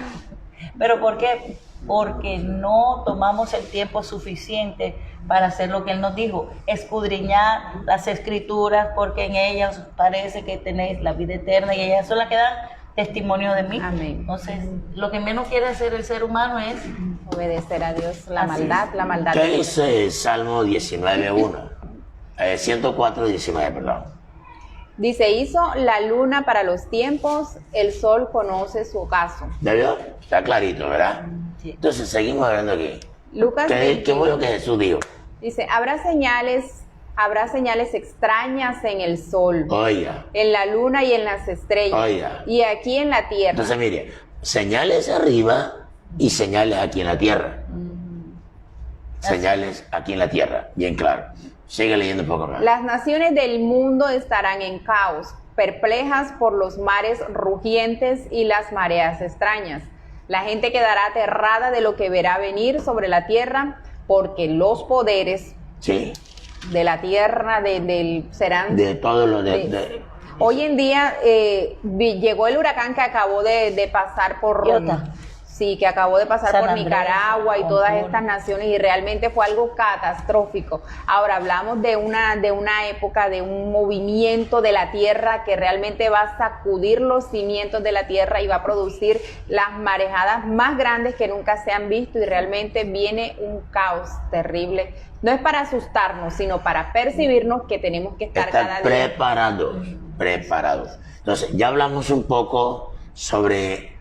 Speaker 2: ¿Pero por qué? Porque no tomamos el tiempo suficiente para hacer lo que Él nos dijo, escudriñar las Escrituras, porque en ellas parece que tenéis la vida eterna y ellas son las que dan testimonio de mí.
Speaker 3: Amén.
Speaker 2: Entonces, lo que menos quiere hacer el ser humano es
Speaker 3: Obedecer a Dios, la
Speaker 2: Así
Speaker 3: maldad.
Speaker 1: ¿Qué dice el Salmo 19.1? 104.19, perdón.
Speaker 3: Dice, hizo la luna para los tiempos, el sol conoce su ocaso.
Speaker 1: ¿Ya vio? Está clarito, ¿verdad?
Speaker 2: Sí.
Speaker 1: Entonces seguimos hablando aquí.
Speaker 3: Lucas
Speaker 1: ¿Qué fue lo que Jesús dijo?
Speaker 3: dice, habrá señales extrañas en el sol,
Speaker 1: Oiga,
Speaker 3: en la luna y en las estrellas,
Speaker 1: Oiga.
Speaker 3: y aquí en la tierra.
Speaker 1: entonces mire, señales arriba y señales aquí en la tierra. Señales aquí en la tierra, bien claro. Sigue leyendo un poco más.
Speaker 3: Las naciones del mundo estarán en caos, perplejas por los mares rugientes y las mareas extrañas. La gente quedará aterrada de lo que verá venir sobre la tierra, porque los poderes
Speaker 1: Sí,
Speaker 3: de la tierra serán...
Speaker 1: de todo lo
Speaker 3: Hoy en día llegó el huracán que acabó de pasar por...
Speaker 2: Iota.
Speaker 3: Sí, que acabó de pasar
Speaker 2: San
Speaker 3: por
Speaker 2: Andrés,
Speaker 3: Nicaragua y todas
Speaker 2: Honduras.
Speaker 3: estas naciones, y realmente fue algo catastrófico. Ahora hablamos de una época, de un movimiento de la tierra que realmente va a sacudir los cimientos de la tierra y va a producir las marejadas más grandes que nunca se han visto, y realmente viene un caos terrible. No es para asustarnos, sino para percibirnos que tenemos que estar cada día.
Speaker 1: preparados. Entonces, ya hablamos un poco sobre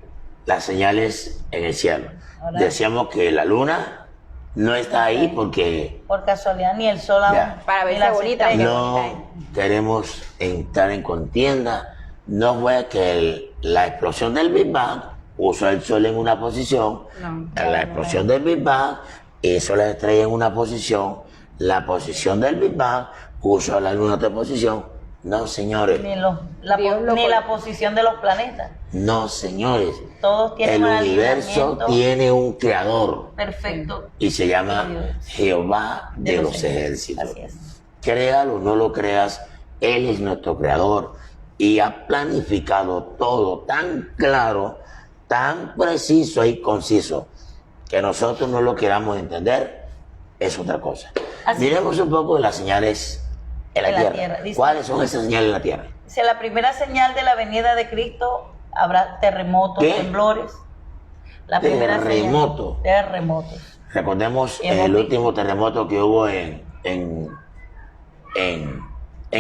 Speaker 1: las señales en el cielo.
Speaker 2: Ahora-
Speaker 1: Decíamos que la luna no está ahí porque
Speaker 2: por casualidad ni el sol aún,
Speaker 1: Ya.
Speaker 3: Para
Speaker 2: ni
Speaker 3: verse
Speaker 2: las
Speaker 3: bonita.
Speaker 2: estrellas.
Speaker 1: no queremos entrar en contienda. No fue que la explosión del Big Bang puso el sol en una posición,
Speaker 3: No.
Speaker 1: la explosión del Big Bang hizo la estrella en una posición, la posición del Big Bang puso a la luna en otra posición. No, señores.
Speaker 3: Dios lo
Speaker 2: Ni
Speaker 3: pone.
Speaker 2: la posición de los planetas.
Speaker 1: No, señores.
Speaker 2: Todos tienen
Speaker 1: El
Speaker 2: un
Speaker 1: universo
Speaker 2: alineamiento
Speaker 1: tiene un creador
Speaker 2: perfecto.
Speaker 1: y se llama
Speaker 2: Dios.
Speaker 1: Jehová de los ejércitos.
Speaker 2: Así es.
Speaker 1: Créalo o no lo creas, Él es nuestro creador y ha planificado todo tan claro, tan preciso y conciso, que nosotros no lo queramos entender, es otra cosa.
Speaker 2: Así
Speaker 1: Miremos un poco de las señales en la tierra.
Speaker 2: Dice-
Speaker 1: ¿Cuáles son esas señales en la tierra?
Speaker 2: Dice, la primera señal de la venida de Cristo, habrá terremotos,
Speaker 1: ¿Qué?
Speaker 2: temblores. La primera
Speaker 1: Terremoto.
Speaker 2: señal, terremotos.
Speaker 1: Recordemos
Speaker 2: Hemos
Speaker 1: el
Speaker 2: visto.
Speaker 1: último terremoto que hubo en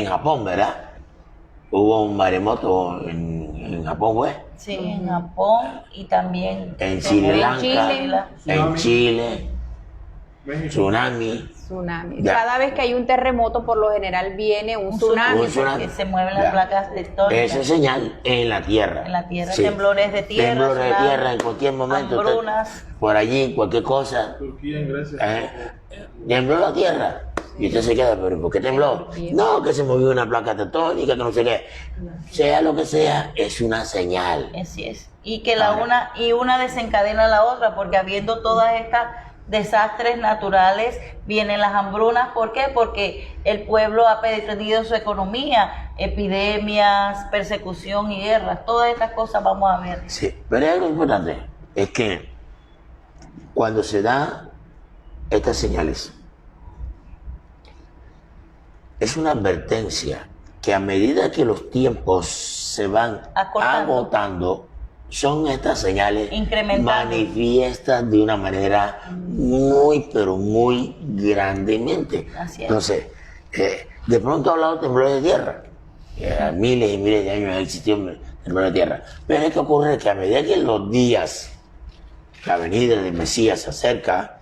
Speaker 1: Japón, ¿verdad? Hubo un maremoto en Japón, ¿fue?
Speaker 2: Sí, en Japón y también
Speaker 1: En Sri Lanka,
Speaker 3: Chile.
Speaker 1: en Chile,
Speaker 4: México.
Speaker 1: tsunami.
Speaker 3: Tsunami.
Speaker 1: Ya.
Speaker 3: Cada vez que hay un terremoto, por lo general viene un tsunami.
Speaker 1: Un tsunami.
Speaker 2: que se mueven las
Speaker 1: Ya.
Speaker 2: placas tectónicas.
Speaker 1: Esa es señal en la tierra.
Speaker 2: En la tierra,
Speaker 1: Sí.
Speaker 2: temblores de tierra,
Speaker 1: Temblores de
Speaker 2: tsunami,
Speaker 1: tierra en cualquier momento.
Speaker 2: hambrunas.
Speaker 1: Por allí, cualquier cosa.
Speaker 4: Turquía, en Grecia.
Speaker 1: Tembló la tierra. Y usted se queda, pero ¿por qué tembló? No, que se movió una placa tectónica, que no sé qué. Sea lo que sea, es una señal.
Speaker 2: Así es. Y que
Speaker 1: Ahora.
Speaker 2: una desencadena a la otra, porque habiendo todas estas desastres naturales, vienen las hambrunas. ¿Por qué? Porque el pueblo ha perdido su economía, epidemias, persecución y guerras. Todas estas cosas vamos a ver.
Speaker 1: Sí, pero hay algo importante, es que cuando se da estas señales, es una advertencia que a medida que los tiempos se van
Speaker 2: Acortando.
Speaker 1: agotando, son estas señales
Speaker 2: Incrementando.
Speaker 1: manifiestas de una manera muy, pero muy grandemente.
Speaker 2: Así es.
Speaker 1: Entonces, de pronto ha hablado de temblores de tierra. Miles y miles de años ha existido temblores de tierra. Pero es que ocurre que a medida que los días, la venida del Mesías se acerca,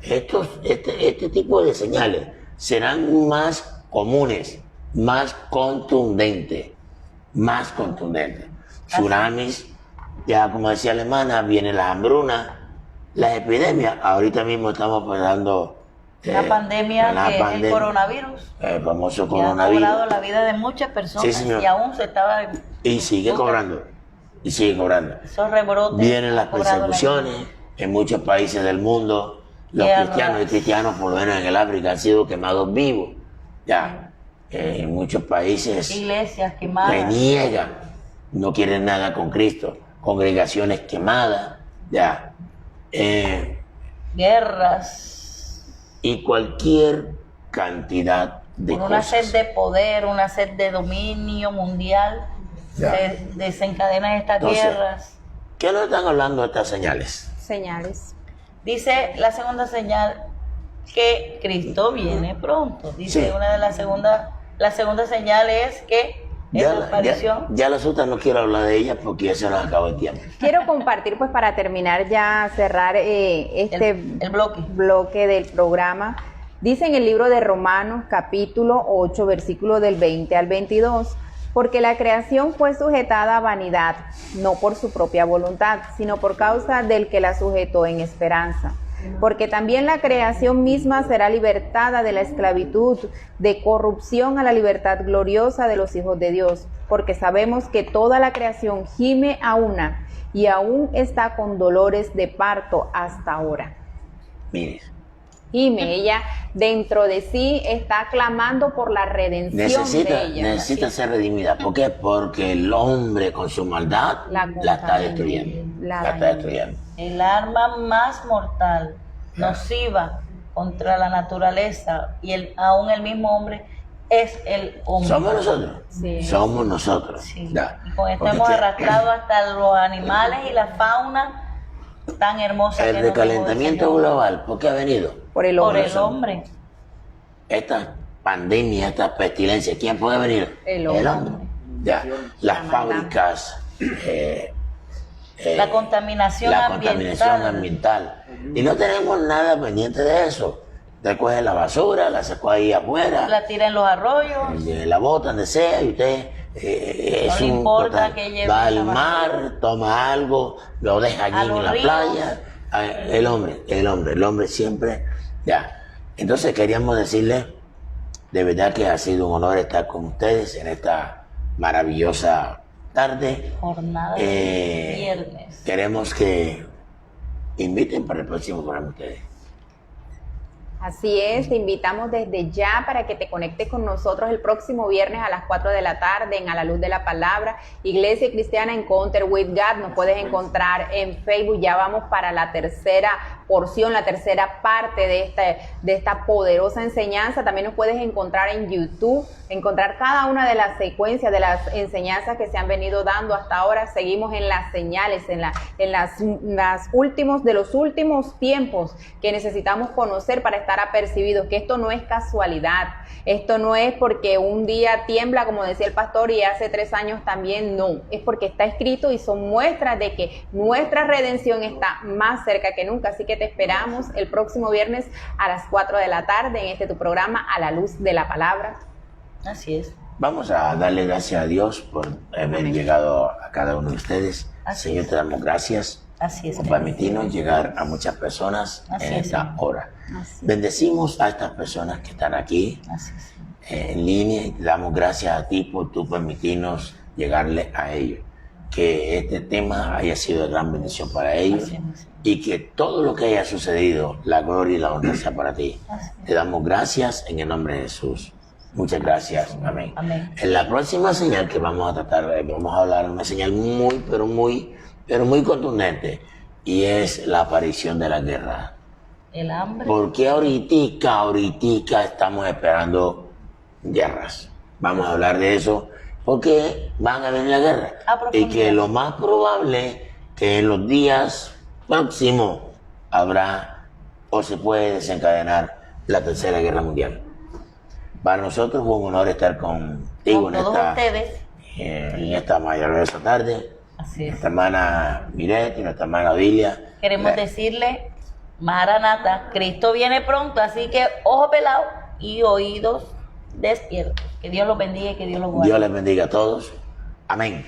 Speaker 1: este tipo de señales serán más comunes, más contundentes, más contundentes. Tsunamis, ya como decía Alemana, vienen las hambrunas, las epidemias. Ahorita mismo estamos pasando
Speaker 2: La pandemia
Speaker 1: la
Speaker 2: que es el
Speaker 1: pandemia,
Speaker 2: coronavirus.
Speaker 1: el famoso
Speaker 2: Que ha
Speaker 1: coronavirus.
Speaker 2: cobrado la vida de muchas personas
Speaker 1: Sí, señor.
Speaker 2: y aún se estaba...
Speaker 1: Y sigue cobrando, y sigue cobrando.
Speaker 2: Esos rebrotes.
Speaker 1: Vienen las
Speaker 2: han cobrado la vida.
Speaker 1: persecuciones en muchos países del mundo, Los
Speaker 2: Guerras.
Speaker 1: cristianos y cristianos, por lo menos en el África, han sido quemados vivos. Ya, en muchos países
Speaker 2: Iglesias quemadas.
Speaker 1: reniegan, no quieren nada con Cristo. Congregaciones quemadas, ya.
Speaker 2: Guerras.
Speaker 1: Y cualquier cantidad de
Speaker 2: Por una
Speaker 1: cosas.
Speaker 2: sed de poder, una sed de dominio mundial,
Speaker 1: Ya.
Speaker 2: se desencadenan estas
Speaker 1: Entonces,
Speaker 2: guerras.
Speaker 1: ¿Qué nos están hablando de estas señales?
Speaker 3: Señales.
Speaker 2: Dice la segunda señal que Cristo viene pronto. Dice
Speaker 1: Sí.
Speaker 2: una de las segundas, la segunda señal es que en la aparición.
Speaker 1: Ya las otras no quiero hablar de ellas porque ya se nos acabó el tiempo.
Speaker 3: Quiero compartir, pues para terminar ya, cerrar este
Speaker 2: El bloque.
Speaker 3: bloque del programa. Dice en el libro de Romanos, capítulo 8, versículo del 20 al 22, porque la creación fue sujetada a vanidad, no por su propia voluntad, sino por causa del que la sujetó en esperanza. Porque también la creación misma será libertada de la esclavitud, de corrupción a la libertad gloriosa de los hijos de Dios. Porque sabemos que toda la creación gime a una y aún está con dolores de parto hasta ahora.
Speaker 1: Mire,
Speaker 3: Gime, ella dentro de sí está clamando por la redención de ella.
Speaker 1: necesita ser redimida. ¿Por qué? Porque el hombre con su maldad
Speaker 3: La
Speaker 1: la está destruyendo.
Speaker 3: la
Speaker 1: La está destruyendo.
Speaker 2: El arma más mortal, nociva contra la naturaleza y aún el mismo hombre es el hombre.
Speaker 1: Somos nosotros.
Speaker 3: Sí.
Speaker 1: Somos nosotros.
Speaker 2: Sí.
Speaker 1: Ya.
Speaker 2: Y con esto
Speaker 1: Porque
Speaker 2: hemos
Speaker 1: que
Speaker 2: arrastrado hasta los animales y la fauna tan hermosa
Speaker 1: el
Speaker 2: que nos dejó el
Speaker 1: recalentamiento
Speaker 2: Señor.
Speaker 1: global, ¿por qué ha venido?
Speaker 3: Por el
Speaker 2: Por
Speaker 3: hombre.
Speaker 2: el hombre.
Speaker 1: Esta pandemia, esta pestilencia, ¿quién puede venir?
Speaker 3: El hombre.
Speaker 1: Ya. Las
Speaker 3: La
Speaker 1: fábricas,
Speaker 2: La contaminación
Speaker 1: la
Speaker 2: ambiental.
Speaker 1: contaminación ambiental. Y no tenemos nada pendiente de eso. Usted coge la basura, la sacó ahí afuera,
Speaker 2: La tira en los arroyos.
Speaker 1: la bota donde sea y usted es
Speaker 2: le
Speaker 1: un
Speaker 2: importa
Speaker 1: total,
Speaker 2: que lleve
Speaker 1: va
Speaker 2: esa
Speaker 1: al mar, toma algo, lo deja
Speaker 2: A
Speaker 1: allí
Speaker 2: los
Speaker 1: en la
Speaker 2: ríos.
Speaker 1: playa. El hombre siempre, ya. Entonces queríamos decirle, de verdad que ha sido un honor estar con ustedes en esta maravillosa tarde.
Speaker 2: Jornada de viernes.
Speaker 1: Queremos que inviten para el próximo programa ustedes.
Speaker 3: Así es, te invitamos desde ya para que te conectes con nosotros el próximo viernes a las 4 de la tarde en A la Luz de la Palabra, Iglesia Cristiana Encounter with God. Nos puedes encontrar en Facebook. Ya vamos para la tercera porción, la tercera parte de esta poderosa enseñanza. También nos puedes encontrar en YouTube, encontrar cada una de las secuencias de las enseñanzas que se han venido dando hasta ahora. Seguimos en las señales, en las últimos de los últimos tiempos que necesitamos conocer para estar apercibidos, que esto no es casualidad, esto no es porque un día tiembla, como decía el pastor, y hace 3 años también, no, es porque está escrito y son muestras de que nuestra redención está más cerca que nunca. Así que te esperamos el próximo viernes a las 4 de la tarde en tu programa A la Luz de la Palabra.
Speaker 2: Así es.
Speaker 1: Vamos a darle gracias a Dios por haber llegado a cada uno de ustedes.
Speaker 2: Así
Speaker 1: Señor,
Speaker 2: es.
Speaker 1: te damos gracias
Speaker 2: Así es.
Speaker 1: por permitirnos llegar a muchas personas
Speaker 2: Así
Speaker 1: en
Speaker 2: es,
Speaker 1: esta
Speaker 2: Señor.
Speaker 1: hora.
Speaker 3: Así.
Speaker 1: Bendecimos a estas personas que están aquí
Speaker 2: Así es.
Speaker 1: en línea y te damos gracias a ti por tu permitirnos llegarle a ellos. Que este tema haya sido de gran bendición para ellos
Speaker 2: Así es.
Speaker 1: y que todo lo que haya sucedido, la gloria y la honra sea para ti.
Speaker 2: Así es.
Speaker 1: Te damos gracias en el nombre de Jesús. Muchas gracias. Amén.
Speaker 2: Amén.
Speaker 1: En la próxima señal que vamos a tratar, vamos a hablar de una señal pero muy contundente, y es la aparición de la guerra.
Speaker 2: El hambre.
Speaker 1: Porque ahorita estamos esperando guerras. Vamos a hablar de eso, porque van a venir la guerra.
Speaker 2: A
Speaker 1: Y
Speaker 2: profundidad.
Speaker 1: que lo más probable que en los días próximos habrá o se puede desencadenar la tercera guerra mundial. Para nosotros fue un honor estar contigo
Speaker 2: Con todos ustedes.
Speaker 1: en esta maravillosa tarde.
Speaker 2: Así es.
Speaker 1: Nuestra hermana Miret y nuestra hermana Odilia.
Speaker 2: Queremos decirle, Maranata, Cristo viene pronto, así que ojo pelado y oídos despiertos. Que Dios los bendiga y que Dios los guarde.
Speaker 1: Dios les bendiga a todos. Amén.